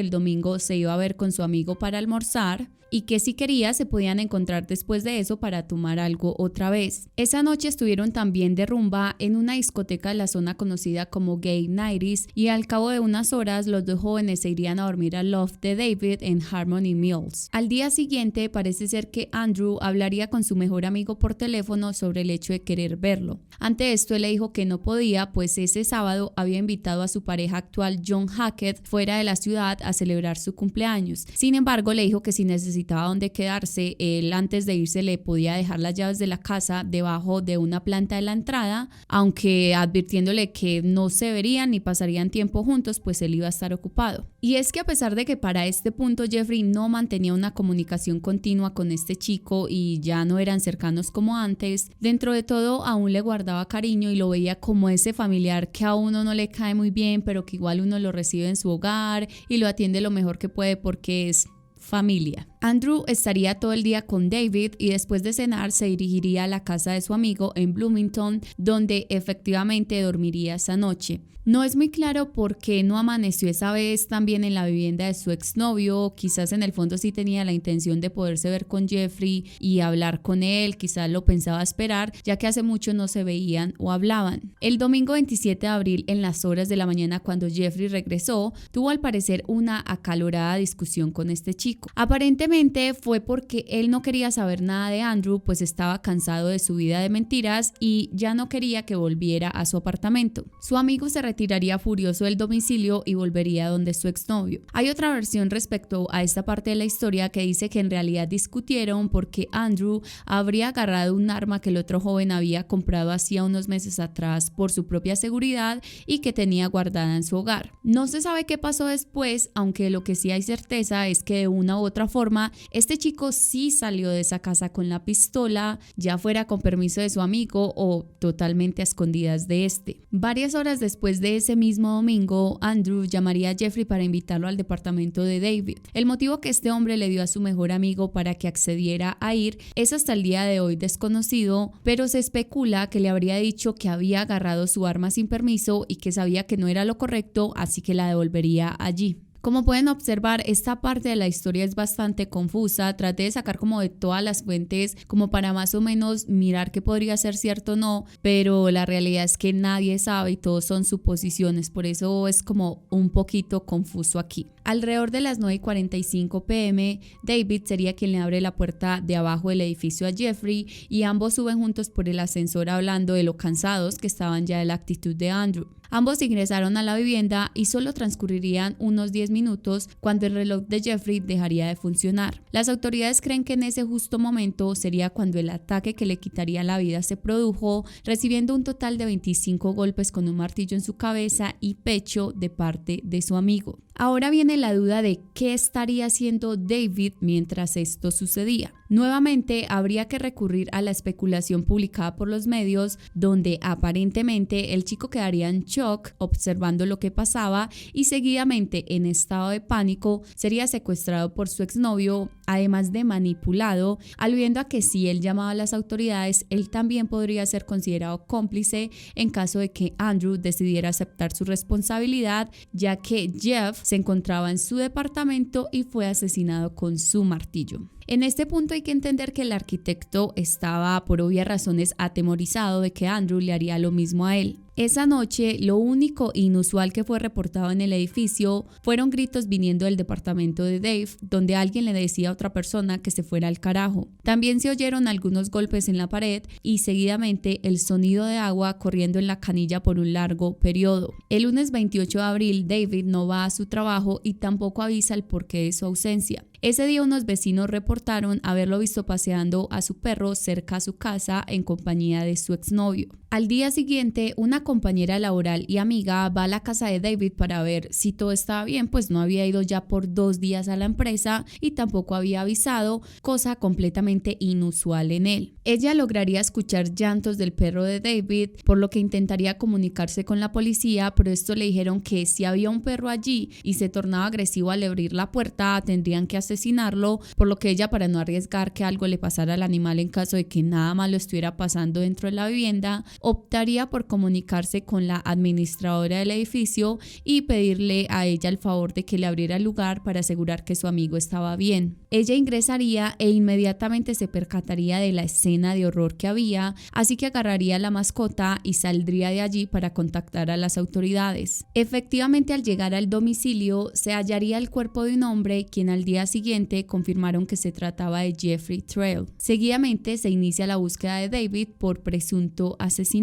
el domingo se iba a ver con su amigo para almorzar y que si quería se podían encontrar después de eso para tomar algo otra vez. Esa noche estuvieron también de rumba en una discoteca de la zona conocida como Gay 90s y al cabo de unas horas los dos jóvenes se irían a dormir al loft de David en Harmony Mills. Al día siguiente parece ser que Andrew hablaría con su mejor amigo por teléfono sobre el hecho de querer verlo. Ante esto él le dijo que no podía, pues ese sábado había invitado a su pareja actual John Hackett fuera de la ciudad a celebrar su cumpleaños. Sin embargo, le dijo que si necesitaba dónde quedarse, él antes de irse le podía dejar las llaves de la casa debajo de una planta de la entrada, aunque advirtiéndole que no se verían ni pasarían tiempo juntos, pues él iba a estar ocupado. Y es que a pesar de que para este punto Jeffrey no mantenía una comunicación continua con este chico y ya no eran cercanos como antes, dentro de todo aún le guardaba cariño y lo veía como ese familiar que a uno no le cae muy bien, pero que igual uno lo recibe en su hogar y lo atiende lo mejor que puede porque es familia. Andrew estaría todo el día con David y después de cenar se dirigiría a la casa de su amigo en Bloomington, donde efectivamente dormiría esa noche. No es muy claro por qué no amaneció esa vez también en la vivienda de su exnovio. Quizás en el fondo sí tenía la intención de poderse ver con Jeffrey y hablar con él, quizás lo pensaba esperar, ya que hace mucho no se veían o hablaban. El domingo 27 de abril, en las horas de la mañana, cuando Jeffrey regresó, tuvo al parecer una acalorada discusión con este chico. Aparentemente fue porque él no quería saber nada de Andrew, pues estaba cansado de su vida de mentiras y ya no quería que volviera a su apartamento. Su amigo se retiraría furioso del domicilio y volvería donde su exnovio. Hay otra versión respecto a esta parte de la historia que dice que en realidad discutieron porque Andrew habría agarrado un arma que el otro joven había comprado hacía unos meses atrás por su propia seguridad y que tenía guardada en su hogar. No se sabe qué pasó después, aunque lo que sí hay certeza es que de una u otra forma este chico sí salió de esa casa con la pistola, ya fuera con permiso de su amigo o totalmente a escondidas de este. Varias horas después de ese mismo domingo, Andrew llamaría a Jeffrey para invitarlo al departamento de David. El motivo que este hombre le dio a su mejor amigo para que accediera a ir es hasta el día de hoy desconocido, pero se especula que le habría dicho que había agarrado su arma sin permiso y que sabía que no era lo correcto, así que la devolvería allí. Como pueden observar, esta parte de la historia es bastante confusa. Traté de sacar como de todas las fuentes como para más o menos mirar qué podría ser cierto o no, pero la realidad es que nadie sabe y todos son suposiciones, por eso es como un poquito confuso aquí. Alrededor de las 9:45 p.m., David sería quien le abre la puerta de abajo del edificio a Jeffrey y ambos suben juntos por el ascensor hablando de lo cansados que estaban ya de la actitud de Andrew. Ambos ingresaron a la vivienda y solo transcurrirían unos 10 minutos cuando el reloj de Jeffrey dejaría de funcionar. Las autoridades creen que en ese justo momento sería cuando el ataque que le quitaría la vida se produjo, recibiendo un total de 25 golpes con un martillo en su cabeza y pecho de parte de su amigo. Ahora viene la duda de qué estaría haciendo David mientras esto sucedía. Nuevamente habría que recurrir a la especulación publicada por los medios, donde aparentemente el chico quedaría en shock observando lo que pasaba y seguidamente en estado de pánico sería secuestrado por su exnovio, además de manipulado, aludiendo a que si él llamaba a las autoridades, él también podría ser considerado cómplice en caso de que Andrew decidiera aceptar su responsabilidad, ya que Jeff se encontraba en su departamento y fue asesinado con su martillo. En este punto hay que entender que el arquitecto estaba por obvias razones atemorizado de que Andrew le haría lo mismo a él. Esa noche, lo único inusual que fue reportado en el edificio fueron gritos viniendo del departamento de Dave, donde alguien le decía a otra persona que se fuera al carajo. También se oyeron algunos golpes en la pared y seguidamente el sonido de agua corriendo en la canilla por un largo periodo. El lunes 28 de abril, David no va a su trabajo y tampoco avisa el porqué de su ausencia. Ese día unos vecinos reportaron haberlo visto paseando a su perro cerca a su casa en compañía de su exnovio. Al día siguiente, una compañera laboral y amiga va a la casa de David para ver si todo estaba bien, pues no había ido ya por 2 días a la empresa y tampoco había avisado, cosa completamente inusual en él. Ella lograría escuchar llantos del perro de David, por lo que intentaría comunicarse con la policía, pero esto le dijeron que si había un perro allí y se tornaba agresivo al abrir la puerta, tendrían que asesinarlo, por lo que ella, para no arriesgar que algo le pasara al animal en caso de que nada malo estuviera pasando dentro de la vivienda, optaría por comunicarse con la administradora del edificio y pedirle a ella el favor de que le abriera el lugar para asegurar que su amigo estaba bien. Ella ingresaría e inmediatamente se percataría de la escena de horror que había, así que agarraría a la mascota y saldría de allí para contactar a las autoridades. Efectivamente, al llegar al domicilio se hallaría el cuerpo de un hombre, quien al día siguiente confirmaron que se trataba de Jeffrey Trail. Seguidamente se inicia la búsqueda de David por presunto asesinato.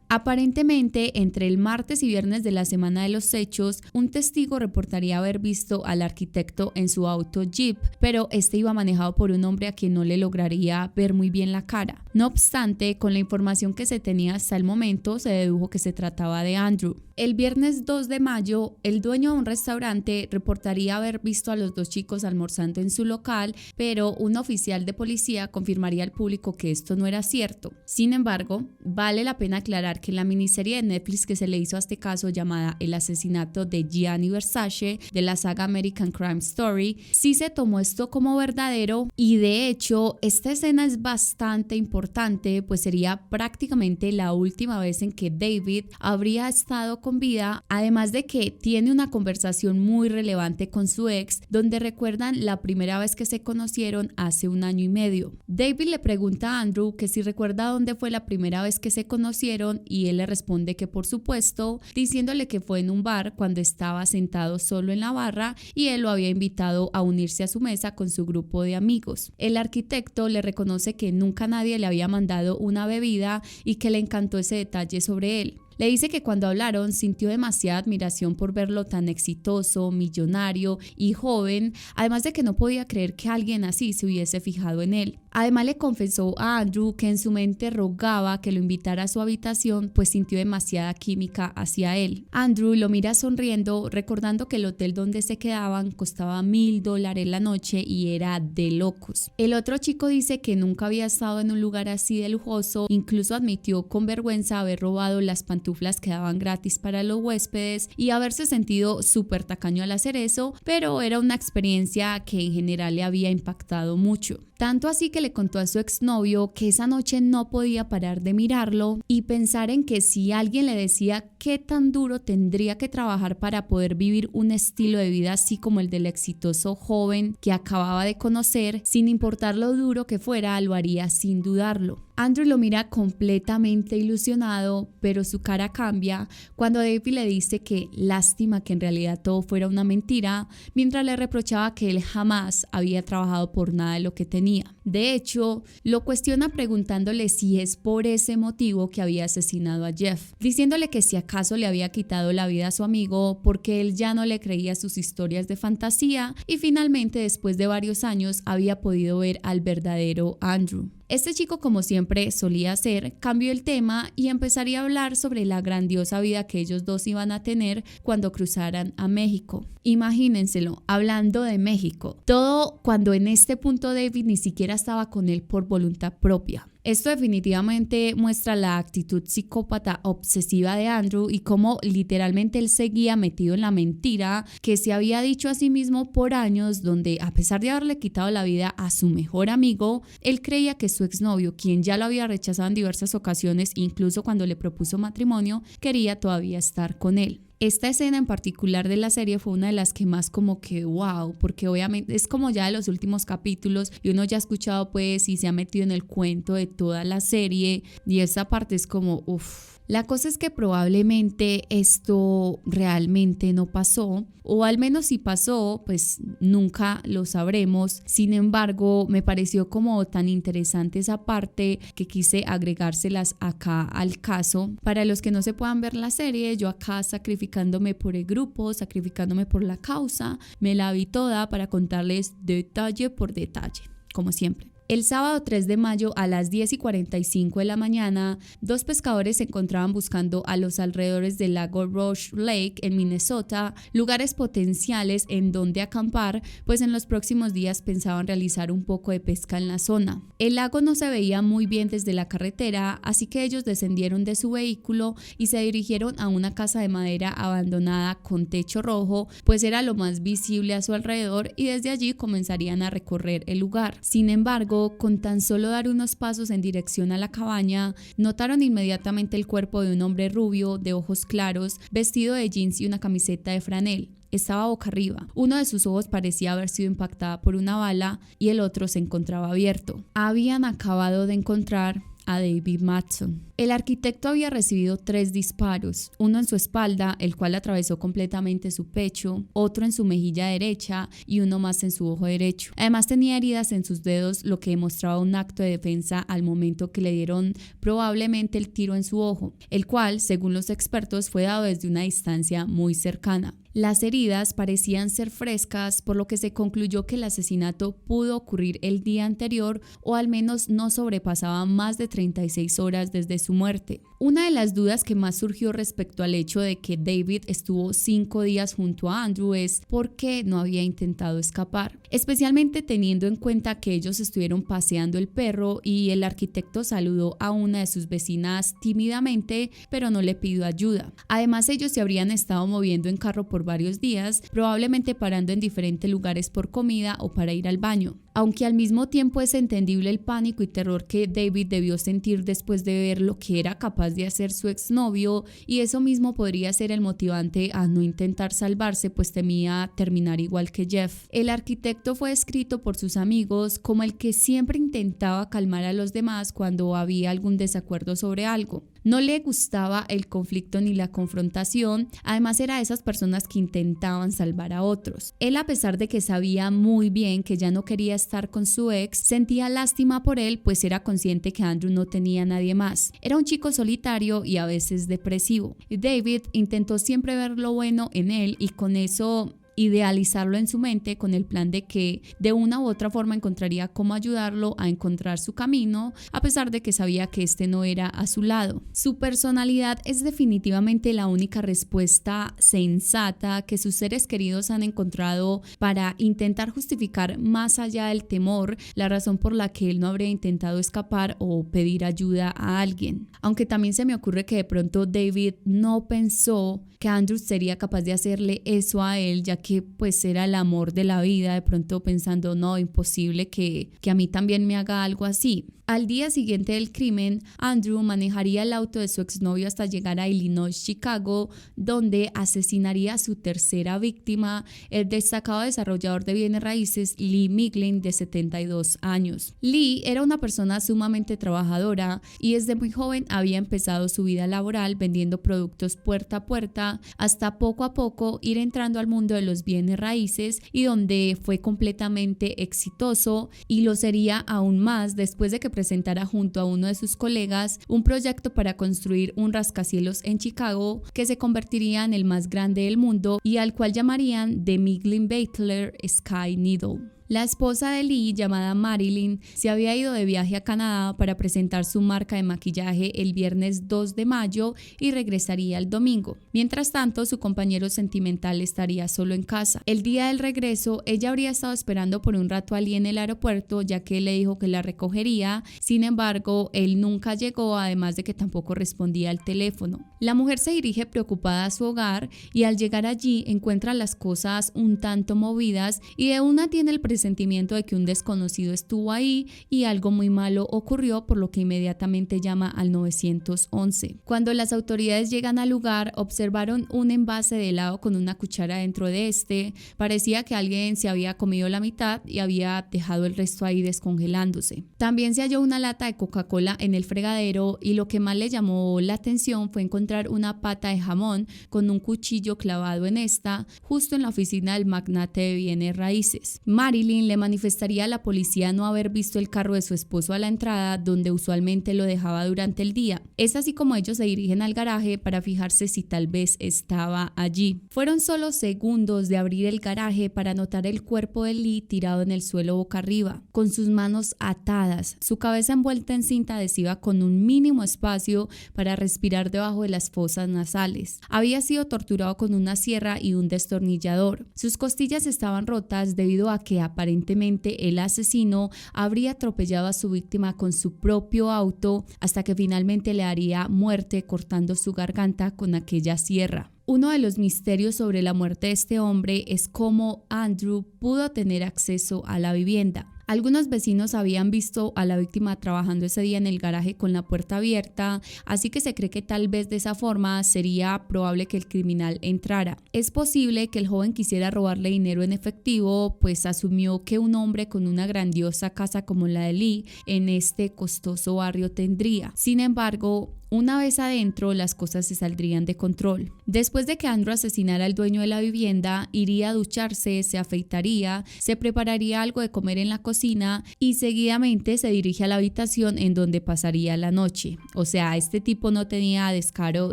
Aparentemente, entre el martes y viernes de la semana de los hechos, un testigo reportaría haber visto al arquitecto en su auto Jeep, pero este iba manejado por un hombre a quien no le lograría ver muy bien la cara. No obstante, con la información que se tenía hasta el momento, se dedujo que se trataba de Andrew. El viernes 2 de mayo, el dueño de un restaurante reportaría haber visto a los 2 chicos almorzando en su local, pero un oficial de policía confirmaría al público que esto no era cierto. Sin embargo, vale la pena aclarar que en la miniserie de Netflix que se le hizo a este caso, llamada El asesinato de Gianni Versace, de la saga American Crime Story, sí se tomó esto como verdadero, y de hecho esta escena es bastante importante, pues sería prácticamente la última vez en que David habría estado con vida, además de que tiene una conversación muy relevante con su ex, donde recuerdan la primera vez que se conocieron hace 1 año y medio. David le pregunta a Andrew que si recuerda dónde fue la primera vez que se conocieron, y él le responde que por supuesto, diciéndole que fue en un bar cuando estaba sentado solo en la barra y él lo había invitado a unirse a su mesa con su grupo de amigos. El arquitecto le reconoce que nunca nadie le había mandado una bebida y que le encantó ese detalle sobre él. Le dice que cuando hablaron sintió demasiada admiración por verlo tan exitoso, millonario y joven, además de que no podía creer que alguien así se hubiese fijado en él. Además le confesó a Andrew que en su mente rogaba que lo invitara a su habitación, pues sintió demasiada química hacia él. Andrew lo mira sonriendo, recordando que el hotel donde se quedaban costaba $1,000 la noche y era de locos. El otro chico dice que nunca había estado en un lugar así de lujoso, incluso admitió con vergüenza haber robado las pantuflas que daban gratis para los huéspedes y haberse sentido súper tacaño al hacer eso, pero era una experiencia que en general le había impactado mucho. Tanto así que le contó a su exnovio que esa noche no podía parar de mirarlo y pensar en que si alguien le decía qué tan duro tendría que trabajar para poder vivir un estilo de vida así como el del exitoso joven que acababa de conocer, sin importar lo duro que fuera, lo haría sin dudarlo. Andrew lo mira completamente ilusionado, pero su cara cambia cuando David le dice que lástima que en realidad todo fuera una mentira, mientras le reprochaba que él jamás había trabajado por nada de lo que tenía. De hecho, lo cuestiona preguntándole si es por ese motivo que había asesinado a Jeff, diciéndole que si acaso le había quitado la vida a su amigo porque él ya no le creía sus historias de fantasía y finalmente después de varios años había podido ver al verdadero Andrew. Este chico, como siempre solía hacer, cambió el tema y empezaría a hablar sobre la grandiosa vida que ellos dos iban a tener cuando cruzaran a México. Imagínenselo, hablando de México, todo cuando en este punto David ni siquiera estaba con él por voluntad propia. Esto definitivamente muestra la actitud psicópata obsesiva de Andrew y cómo literalmente él seguía metido en la mentira que se había dicho a sí mismo por años, donde a pesar de haberle quitado la vida a su mejor amigo, él creía que su exnovio, quien ya lo había rechazado en diversas ocasiones, incluso cuando le propuso matrimonio, quería todavía estar con él. Esta escena en particular de la serie fue una de las que más como que wow, porque obviamente es como ya de los últimos capítulos y uno ya ha escuchado pues y se ha metido en el cuento de toda la serie y esa parte es como uff. La cosa es que probablemente esto realmente no pasó, o al menos si pasó, pues nunca lo sabremos. Sin embargo, me pareció como tan interesante esa parte que quise agregárselas acá al caso. Para los que no se puedan ver la serie, yo acá sacrificándome por el grupo, sacrificándome por la causa, me la vi toda para contarles detalle por detalle, como siempre. El sábado 3 de mayo a las 10:45 de la mañana, dos pescadores se encontraban buscando a los alrededores del lago Rush Lake en Minnesota, lugares potenciales en donde acampar, pues en los próximos días pensaban realizar un poco de pesca en la zona. El lago no se veía muy bien desde la carretera, así que ellos descendieron de su vehículo y se dirigieron a una casa de madera abandonada con techo rojo, pues era lo más visible a su alrededor y desde allí comenzarían a recorrer el lugar. Sin embargo, con tan solo dar unos pasos en dirección a la cabaña, notaron inmediatamente el cuerpo de un hombre rubio, de ojos claros, vestido de jeans y una camiseta de franel. Estaba boca arriba. Uno de sus ojos parecía haber sido impactada por una bala y el otro se encontraba abierto. Habían acabado de encontrar a David Matson. El arquitecto había recibido 3 disparos, uno en su espalda, el cual atravesó completamente su pecho, otro en su mejilla derecha y uno más en su ojo derecho. Además tenía heridas en sus dedos, lo que demostraba un acto de defensa al momento que le dieron probablemente el tiro en su ojo, el cual, según los expertos, fue dado desde una distancia muy cercana. Las heridas parecían ser frescas, por lo que se concluyó que el asesinato pudo ocurrir el día anterior o al menos no sobrepasaba más de 36 horas desde su muerte. Una de las dudas que más surgió respecto al hecho de que David estuvo 5 días junto a Andrew es por qué no había intentado escapar, especialmente teniendo en cuenta que ellos estuvieron paseando el perro y el arquitecto saludó a una de sus vecinas tímidamente, pero no le pidió ayuda. Además, ellos se habrían estado moviendo en carro por varios días, probablemente parando en diferentes lugares por comida o para ir al baño. Aunque al mismo tiempo es entendible el pánico y terror que David debió sentir después de ver lo que era capaz de hacer su exnovio, y eso mismo podría ser el motivante a no intentar salvarse, pues temía terminar igual que Jeff. El arquitecto fue descrito por sus amigos como el que siempre intentaba calmar a los demás cuando había algún desacuerdo sobre algo. No le gustaba el conflicto ni la confrontación, además era de esas personas que intentaban salvar a otros. Él, a pesar de que sabía muy bien que ya no quería estar con su ex, sentía lástima por él, pues era consciente que Andrew no tenía a nadie más. Era un chico solitario y a veces depresivo. David intentó siempre ver lo bueno en él y con eso idealizarlo en su mente con el plan de que de una u otra forma encontraría cómo ayudarlo a encontrar su camino, a pesar de que sabía que este no era a su lado. Su personalidad es definitivamente la única respuesta sensata que sus seres queridos han encontrado para intentar justificar más allá del temor la razón por la que él no habría intentado escapar o pedir ayuda a alguien. Aunque también se me ocurre que de pronto David no pensó que Andrew sería capaz de hacerle eso a él, ya que pues era el amor de la vida, de pronto pensando, no, imposible que a mí también me haga algo así. Al día siguiente del crimen, Andrew manejaría el auto de su exnovio hasta llegar a Illinois, Chicago, donde asesinaría a su tercera víctima, el destacado desarrollador de bienes raíces Lee Miglin, de 72 años. Lee era una persona sumamente trabajadora y desde muy joven había empezado su vida laboral vendiendo productos puerta a puerta, hasta poco a poco ir entrando al mundo de los bienes raíces, y donde fue completamente exitoso, y lo sería aún más después de que presentara junto a uno de sus colegas un proyecto para construir un rascacielos en Chicago que se convertiría en el más grande del mundo y al cual llamarían The Miglin Battler Sky Needle. La esposa de Lee, llamada Marilyn, se había ido de viaje a Canadá para presentar su marca de maquillaje el viernes 2 de mayo y regresaría el domingo. Mientras tanto, su compañero sentimental estaría solo en casa. El día del regreso, ella habría estado esperando por un rato a Lee en el aeropuerto, ya que él le dijo que la recogería. Sin embargo, él nunca llegó, además de que tampoco respondía al teléfono. La mujer se dirige preocupada a su hogar y al llegar allí encuentra las cosas un tanto movidas y de una tiene el sentimiento de que un desconocido estuvo ahí y algo muy malo ocurrió, por lo que inmediatamente llama al 911. Cuando las autoridades llegan al lugar, observaron un envase de helado con una cuchara dentro de este. Parecía que alguien se había comido la mitad y había dejado el resto ahí descongelándose. También se halló una lata de Coca-Cola en el fregadero, y lo que más le llamó la atención fue encontrar una pata de jamón con un cuchillo clavado en esta, justo en la oficina del magnate de bienes raíces. Marilyn le manifestaría a la policía no haber visto el carro de su esposo a la entrada, donde usualmente lo dejaba durante el día. Es así como ellos se dirigen al garaje para fijarse si tal vez estaba allí. Fueron solo segundos de abrir el garaje para notar el cuerpo de Lee tirado en el suelo boca arriba, con sus manos atadas, su cabeza envuelta en cinta adhesiva con un mínimo espacio para respirar debajo de las fosas nasales. Había sido torturado con una sierra y un destornillador. Sus costillas estaban rotas debido a que aparentemente el asesino habría atropellado a su víctima con su propio auto, hasta que finalmente le haría muerte cortando su garganta con aquella sierra. Uno de los misterios sobre la muerte de este hombre es cómo Andrew pudo tener acceso a la vivienda. Algunos vecinos habían visto a la víctima trabajando ese día en el garaje con la puerta abierta, así que se cree que tal vez de esa forma sería probable que el criminal entrara. Es posible que el joven quisiera robarle dinero en efectivo, pues asumió que un hombre con una grandiosa casa como la de Lee en este costoso barrio tendría. Sin embargo, una vez adentro, las cosas se saldrían de control. Después de que Andrew asesinara al dueño de la vivienda, iría a ducharse, se afeitaría, se prepararía algo de comer en la cocina y seguidamente se dirige a la habitación en donde pasaría la noche. O sea, este tipo no tenía descaro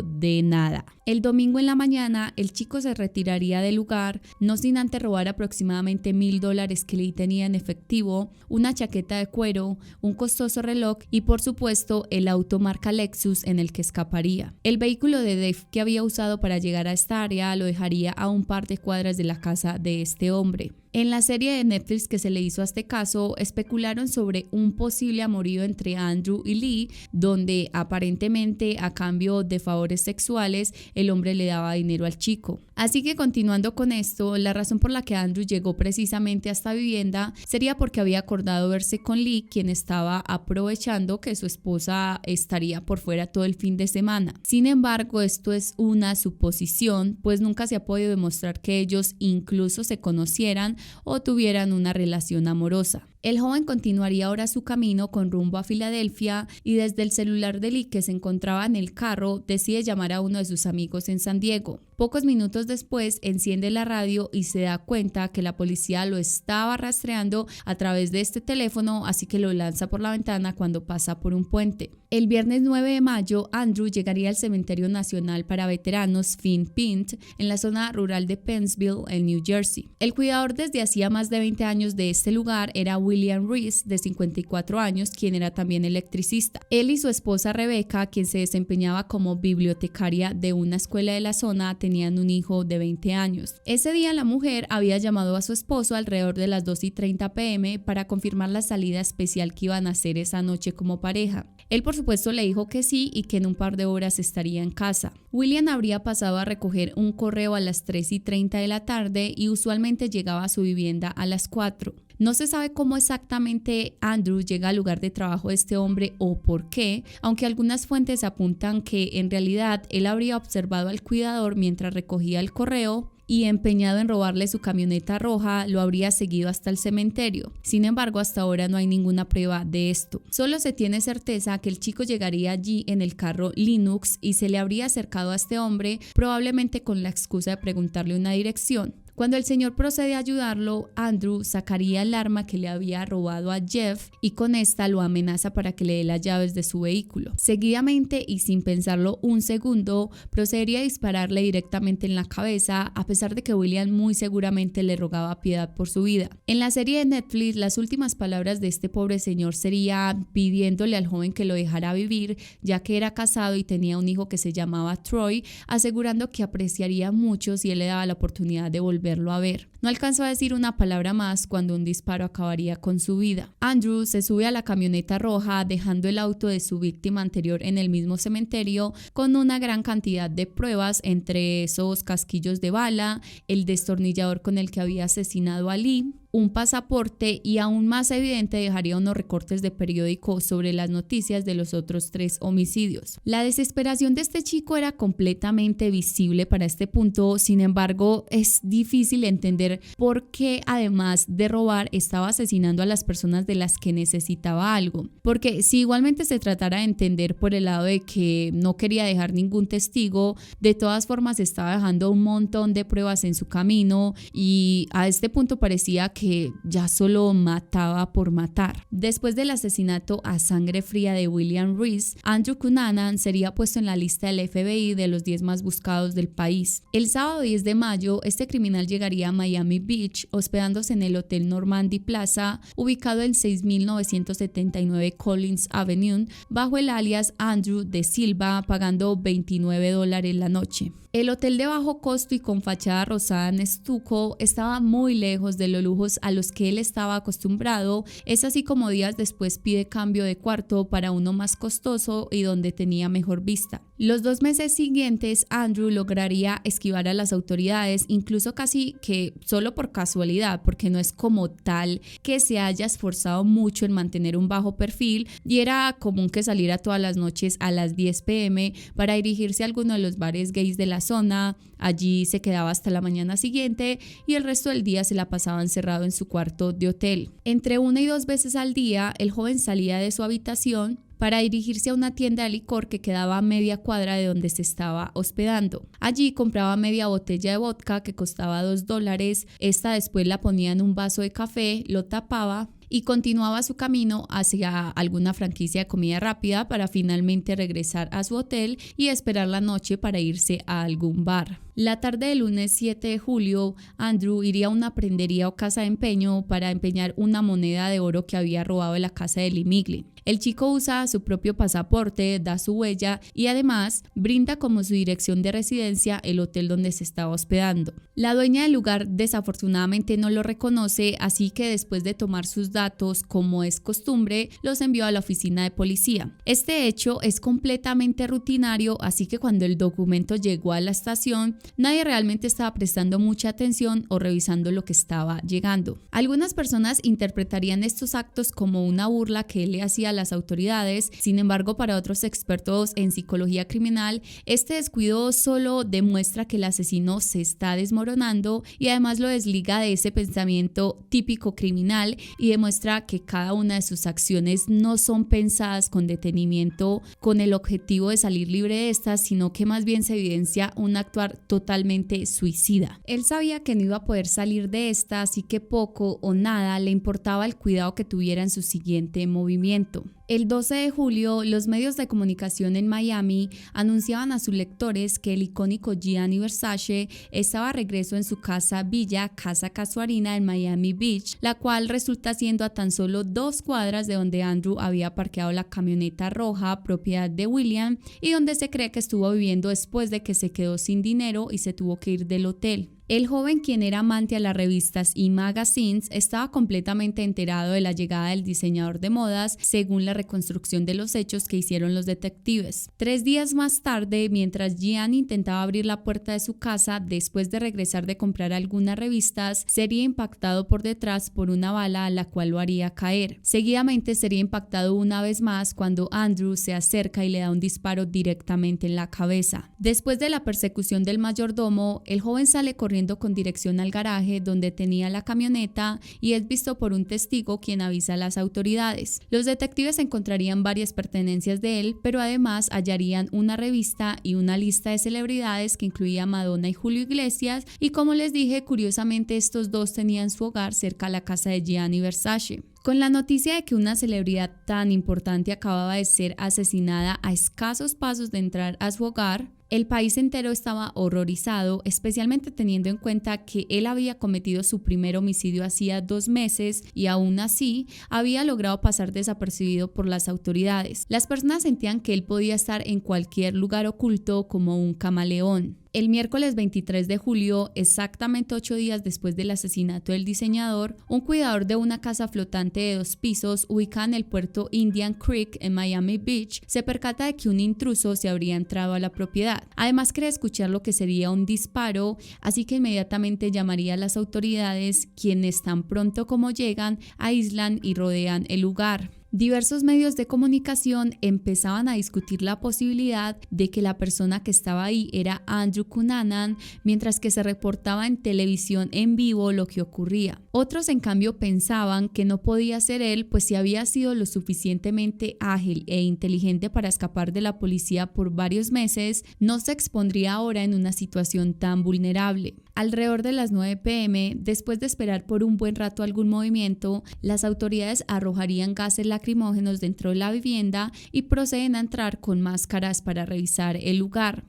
de nada. El domingo en la mañana, el chico se retiraría del lugar, no sin antes robar aproximadamente $1,000 que Lee tenía en efectivo, una chaqueta de cuero, un costoso reloj y por supuesto el auto marca Lexus en el que escaparía. El vehículo de Dave que había usado para llegar a esta área lo dejaría a un par de cuadras de la casa de este hombre. En la serie de Netflix que se le hizo a este caso, especularon sobre un posible amorío entre Andrew y Lee, donde aparentemente a cambio de favores sexuales el hombre le daba dinero al chico. Así que continuando con esto, la razón por la que Andrew llegó precisamente a esta vivienda sería porque había acordado verse con Lee, quien estaba aprovechando que su esposa estaría por fuera todo el fin de semana. Sin embargo, esto es una suposición, pues nunca se ha podido demostrar que ellos incluso se conocieran o tuvieran una relación amorosa. El joven continuaría ahora su camino con rumbo a Filadelfia y desde el celular de Lee, que se encontraba en el carro, decide llamar a uno de sus amigos en San Diego. Pocos minutos después enciende la radio y se da cuenta que la policía lo estaba rastreando a través de este teléfono, así que lo lanza por la ventana cuando pasa por un puente. El viernes 9 de mayo, Andrew llegaría al Cementerio Nacional para Veteranos Finn Pint en la zona rural de Pennsville, en New Jersey. El cuidador desde hacía más de 20 años de este lugar era William Reese, de 54 años, quien era también electricista. Él y su esposa Rebecca, quien se desempeñaba como bibliotecaria de una escuela de la zona, tenían un hijo de 20 años. Ese día la mujer había llamado a su esposo alrededor de las 2:30 p.m. para confirmar la salida especial que iban a hacer esa noche como pareja. Él por supuesto le dijo que sí y que en un par de horas estaría en casa. William habría pasado a recoger un correo a las 3:30 de la tarde y usualmente llegaba a su vivienda a las 4. No se sabe cómo exactamente Andrew llega al lugar de trabajo de este hombre o por qué, aunque algunas fuentes apuntan que en realidad él habría observado al cuidador mientras recogía el correo y, empeñado en robarle su camioneta roja, lo habría seguido hasta el cementerio. Sin embargo, hasta ahora no hay ninguna prueba de esto. Solo se tiene certeza que el chico llegaría allí en el carro Linux y se le habría acercado a este hombre, probablemente con la excusa de preguntarle una dirección. Cuando el señor procede a ayudarlo, Andrew sacaría el arma que le había robado a Jeff y con esta lo amenaza para que le dé las llaves de su vehículo. Seguidamente y sin pensarlo un segundo, procedería a dispararle directamente en la cabeza, a pesar de que William muy seguramente le rogaba piedad por su vida. En la serie de Netflix, las últimas palabras de este pobre señor sería pidiéndole al joven que lo dejara vivir, ya que era casado y tenía un hijo que se llamaba Troy, asegurando que apreciaría mucho si él le daba la oportunidad de volverlo a ver. No alcanzó a decir una palabra más cuando un disparo acabaría con su vida. Andrew se sube a la camioneta roja, dejando el auto de su víctima anterior en el mismo cementerio, con una gran cantidad de pruebas, entre esos casquillos de bala, el destornillador con el que había asesinado a Lee, un pasaporte y, aún más evidente, dejaría unos recortes de periódico sobre las noticias de los otros 3 homicidios. La desesperación de este chico era completamente visible para este punto. Sin embargo, es difícil entender por qué, además de robar, estaba asesinando a las personas de las que necesitaba algo. Porque si igualmente se tratara de entender por el lado de que no quería dejar ningún testigo, de todas formas estaba dejando un montón de pruebas en su camino y a este punto parecía que ya solo mataba por matar. Después del asesinato a sangre fría de William Reese, Andrew Cunanan sería puesto en la lista del FBI de los 10 más buscados del país. El sábado 10 de mayo, este criminal llegaría a Miami Beach, hospedándose en el Hotel Normandy Plaza, ubicado en 6979 Collins Avenue, bajo el alias Andrew de Silva, pagando $29 la noche. El hotel de bajo costo y con fachada rosada en estuco estaba muy lejos de los lujos a los que él estaba acostumbrado. Es así como días después pide cambio de cuarto para uno más costoso y donde tenía mejor vista. Los 2 meses siguientes, Andrew lograría esquivar a las autoridades, incluso casi que solo por casualidad, porque no es como tal que se haya esforzado mucho en mantener un bajo perfil, y era común que saliera todas las noches a las 10 p.m. para dirigirse a alguno de los bares gays de la zona. Allí se quedaba hasta la mañana siguiente y el resto del día se la pasaba encerrado en su cuarto de hotel. Entre 1 y 2 veces al día, el joven salía de su habitación para dirigirse a una tienda de licor que quedaba a media cuadra de donde se estaba hospedando. Allí compraba media botella de vodka que costaba $2. Esta después la ponía en un vaso de café, lo tapaba y continuaba su camino hacia alguna franquicia de comida rápida para finalmente regresar a su hotel y esperar la noche para irse a algún bar. La tarde del lunes 7 de julio, Andrew iría a una prendería o casa de empeño para empeñar una moneda de oro que había robado de la casa de Lee Miglin. El chico usa su propio pasaporte, da su huella y además brinda como su dirección de residencia el hotel donde se estaba hospedando. La dueña del lugar desafortunadamente no lo reconoce, así que después de tomar sus datos, como es costumbre, los envió a la oficina de policía. Este hecho es completamente rutinario, así que cuando el documento llegó a la estación, nadie realmente estaba prestando mucha atención o revisando lo que estaba llegando. Algunas personas interpretarían estos actos como una burla que él le hacía a las autoridades. Sin embargo, para otros expertos en psicología criminal, este descuido solo demuestra que el asesino se está desmoronando y además lo desliga de ese pensamiento típico criminal y demuestra que cada una de sus acciones no son pensadas con detenimiento con el objetivo de salir libre de estas, sino que más bien se evidencia un actuar totalmente suicida. Él sabía que no iba a poder salir de esta, así que poco o nada le importaba el cuidado que tuviera en su siguiente movimiento. El 12 de julio, los medios de comunicación en Miami anunciaban a sus lectores que el icónico Gianni Versace estaba de regreso en su casa villa Casa Casuarina en Miami Beach, la cual resulta siendo a tan solo 2 cuadras de donde Andrew había parqueado la camioneta roja propiedad de William y donde se cree que estuvo viviendo después de que se quedó sin dinero y se tuvo que ir del hotel. El joven, quien era amante a las revistas y magazines, estaba completamente enterado de la llegada del diseñador de modas, según la reconstrucción de los hechos que hicieron los detectives. 3 días más tarde, mientras Gianni intentaba abrir la puerta de su casa después de regresar de comprar algunas revistas, sería impactado por detrás por una bala a la cual lo haría caer. Seguidamente sería impactado una vez más cuando Andrew se acerca y le da un disparo directamente en la cabeza. Después de la persecución del mayordomo, el joven sale corriendo con dirección al garaje donde tenía la camioneta y es visto por un testigo quien avisa a las autoridades. Los detectives encontrarían varias pertenencias de él, pero además hallarían una revista y una lista de celebridades que incluía a Madonna y Julio Iglesias, y como les dije, curiosamente estos dos tenían su hogar cerca a la casa de Gianni Versace. Con la noticia de que una celebridad tan importante acababa de ser asesinada a escasos pasos de entrar a su hogar, el país entero estaba horrorizado, especialmente teniendo en cuenta que él había cometido su primer homicidio hacía 2 meses y aún así había logrado pasar desapercibido por las autoridades. Las personas sentían que él podía estar en cualquier lugar oculto como un camaleón. El miércoles 23 de julio, exactamente 8 días después del asesinato del diseñador, un cuidador de una casa flotante de 2 pisos ubicada en el puerto Indian Creek en Miami Beach se percata de que un intruso se habría entrado a la propiedad. Además cree escuchar lo que sería un disparo, así que inmediatamente llamaría a las autoridades, quienes tan pronto como llegan aíslan y rodean el lugar. Diversos medios de comunicación empezaban a discutir la posibilidad de que la persona que estaba ahí era Andrew Cunanan, mientras que se reportaba en televisión en vivo lo que ocurría. Otros, en cambio, pensaban que no podía ser él, pues si había sido lo suficientemente ágil e inteligente para escapar de la policía por varios meses, no se expondría ahora en una situación tan vulnerable. Alrededor de las 9 p.m., después de esperar por un buen rato algún movimiento, las autoridades arrojarían gases lacrimógenos dentro de la vivienda y proceden a entrar con máscaras para revisar el lugar.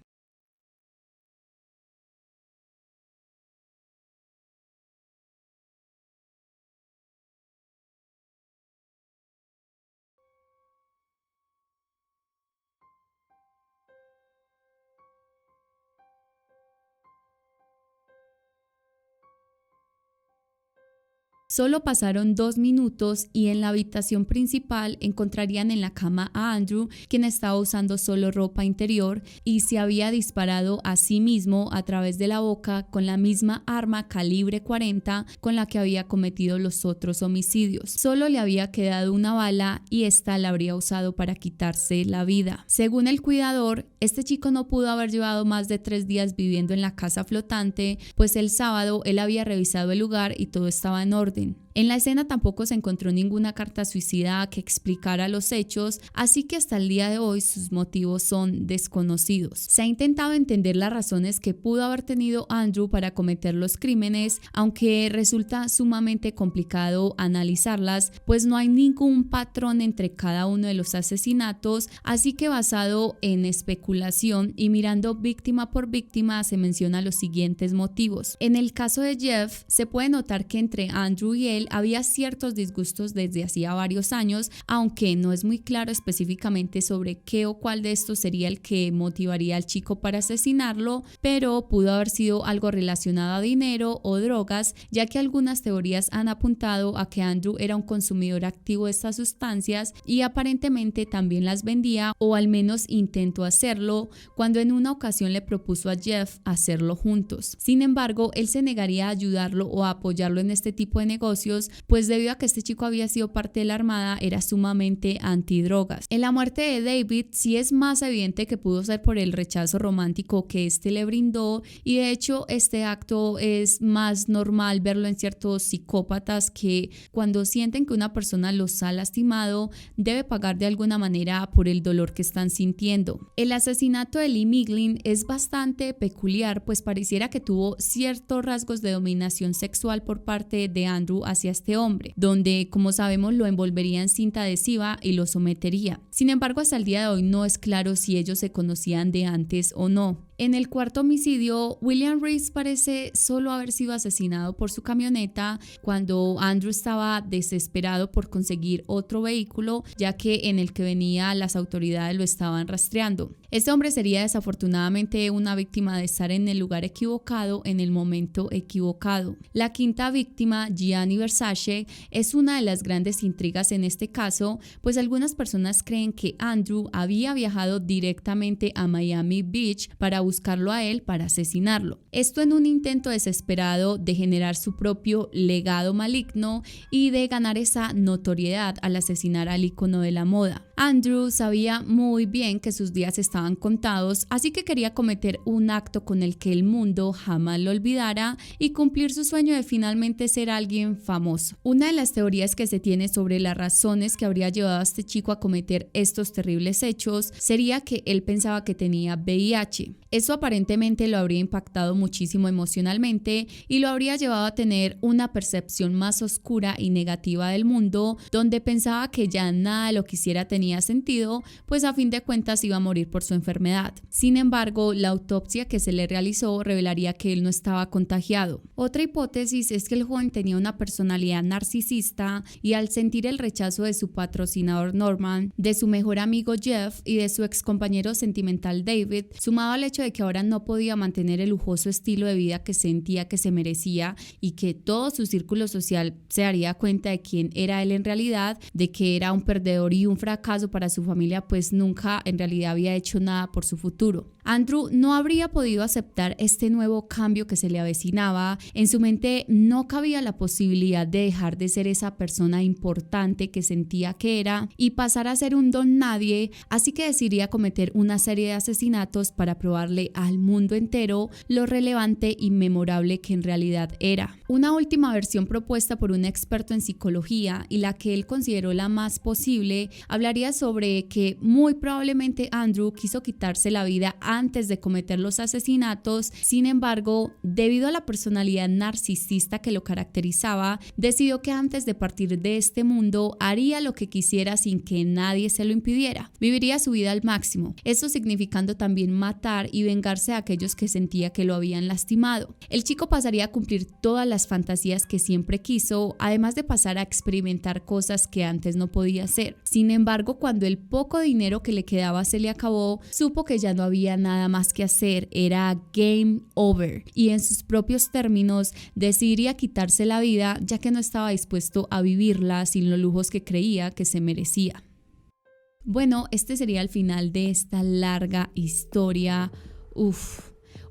Solo pasaron 2 minutos y en la habitación principal encontrarían en la cama a Andrew, quien estaba usando solo ropa interior y se había disparado a sí mismo a través de la boca con la misma arma calibre 40 con la que había cometido los otros homicidios. Solo le había quedado una bala y esta la habría usado para quitarse la vida. Según el cuidador, este chico no pudo haber llevado más de 3 días viviendo en la casa flotante, pues el sábado él había revisado el lugar y todo estaba en orden. En la escena tampoco se encontró ninguna carta suicida que explicara los hechos, así que hasta el día de hoy sus motivos son desconocidos. Se ha intentado entender las razones que pudo haber tenido Andrew para cometer los crímenes, aunque resulta sumamente complicado analizarlas, pues no hay ningún patrón entre cada uno de los asesinatos, así que basado en especulación y mirando víctima por víctima se menciona los siguientes motivos. En el caso de Jeff, se puede notar que entre Andrew y él había ciertos disgustos desde hacía varios años, aunque no es muy claro específicamente sobre qué o cuál de estos sería el que motivaría al chico para asesinarlo, pero pudo haber sido algo relacionado a dinero o drogas, ya que algunas teorías han apuntado a que Andrew era un consumidor activo de estas sustancias y aparentemente también las vendía, o al menos intentó hacerlo, cuando en una ocasión le propuso a Jeff hacerlo juntos. Sin embargo, él se negaría a ayudarlo o a apoyarlo en este tipo de negocios, pues debido a que este chico había sido parte de la armada, era sumamente antidrogas. En la muerte de David sí es más evidente que pudo ser por el rechazo romántico que éste le brindó, y de hecho este acto es más normal verlo en ciertos psicópatas que cuando sienten que una persona los ha lastimado debe pagar de alguna manera por el dolor que están sintiendo. El asesinato de Lee Miglin es bastante peculiar, pues pareciera que tuvo ciertos rasgos de dominación sexual por parte de Andrew hacia hacia este hombre, donde, como sabemos, lo envolvería en cinta adhesiva y lo sometería. Sin embargo, hasta el día de hoy no es claro si ellos se conocían de antes o no. En el cuarto homicidio, William Reese parece solo haber sido asesinado por su camioneta cuando Andrew estaba desesperado por conseguir otro vehículo, ya que en el que venía las autoridades lo estaban rastreando. Este hombre sería desafortunadamente una víctima de estar en el lugar equivocado en el momento equivocado. La quinta víctima, Gianni Versace, es una de las grandes intrigas en este caso, pues algunas personas creen que Andrew había viajado directamente a Miami Beach para buscarlo a él para asesinarlo. Esto en un intento desesperado de generar su propio legado maligno y de ganar esa notoriedad al asesinar al ícono de la moda. Andrew sabía muy bien que sus días estaban contados, así que quería cometer un acto con el que el mundo jamás lo olvidara y cumplir su sueño de finalmente ser alguien famoso. Una de las teorías que se tiene sobre las razones que habría llevado a este chico a cometer estos terribles hechos sería que él pensaba que tenía VIH. Eso aparentemente lo habría impactado muchísimo emocionalmente y lo habría llevado a tener una percepción más oscura y negativa del mundo, donde pensaba que ya nada de lo que hiciera tenía sentido, pues a fin de cuentas iba a morir por su enfermedad. Sin embargo, la autopsia que se le realizó revelaría que él no estaba contagiado. Otra hipótesis es que el joven tenía una personalidad narcisista y al sentir el rechazo de su patrocinador Norman, de su mejor amigo Jeff y de su ex compañero sentimental David, sumado al hecho de que ahora no podía mantener el lujoso estilo de vida que sentía que se merecía y que todo su círculo social se daría cuenta de quién era él en realidad, de que era un perdedor y un fracaso para su familia, pues nunca en realidad había hecho nada por su futuro. Andrew no habría podido aceptar este nuevo cambio que se le avecinaba. En su mente no cabía la posibilidad de dejar de ser esa persona importante que sentía que era y pasar a ser un don nadie, así que decidiría cometer una serie de asesinatos para probarle al mundo entero lo relevante y memorable que en realidad era. Una última versión propuesta por un experto en psicología y la que él consideró la más posible hablaría sobre que muy probablemente Andrew quiso quitarse la vida antes de cometer los asesinatos. Sin embargo, debido a la personalidad narcisista que lo caracterizaba, decidió que antes de partir de este mundo haría lo que quisiera sin que nadie se lo impidiera. Viviría su vida al máximo, eso significando también matar y vengarse a aquellos que sentía que lo habían lastimado. El chico pasaría a cumplir todas las fantasías que siempre quiso, además de pasar a experimentar cosas que antes no podía hacer. Sin embargo, cuando el poco dinero que le quedaba se le acabó, supo que ya no había nada más que hacer, era game over, y en sus propios términos decidiría quitarse la vida ya que no estaba dispuesto a vivirla sin los lujos que creía que se merecía. Bueno, este sería el final de esta larga historia.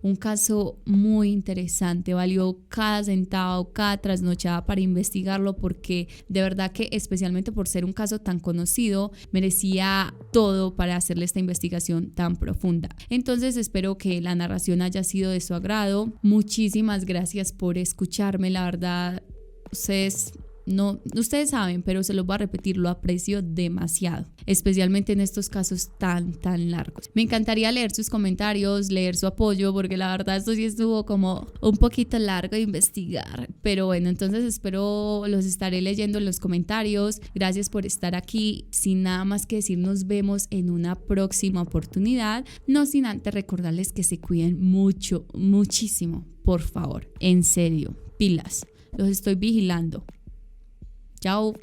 Un caso muy interesante, valió cada centavo, cada trasnochada para investigarlo porque de verdad que especialmente por ser un caso tan conocido merecía todo para hacerle esta investigación tan profunda. Entonces espero que la narración haya sido de su agrado. Muchísimas gracias por escucharme, la verdad ustedes saben, pero se los voy a repetir, lo aprecio demasiado, especialmente en estos casos tan largos. Me encantaría leer sus comentarios, leer su apoyo, porque la verdad esto sí estuvo como un poquito largo de investigar, pero bueno, entonces espero los estaré leyendo en los comentarios. Gracias por estar aquí. Sin nada más que decir, nos vemos en una próxima oportunidad, no sin antes recordarles que se cuiden mucho, muchísimo, por favor, en serio, pilas, los estoy vigilando. Chao.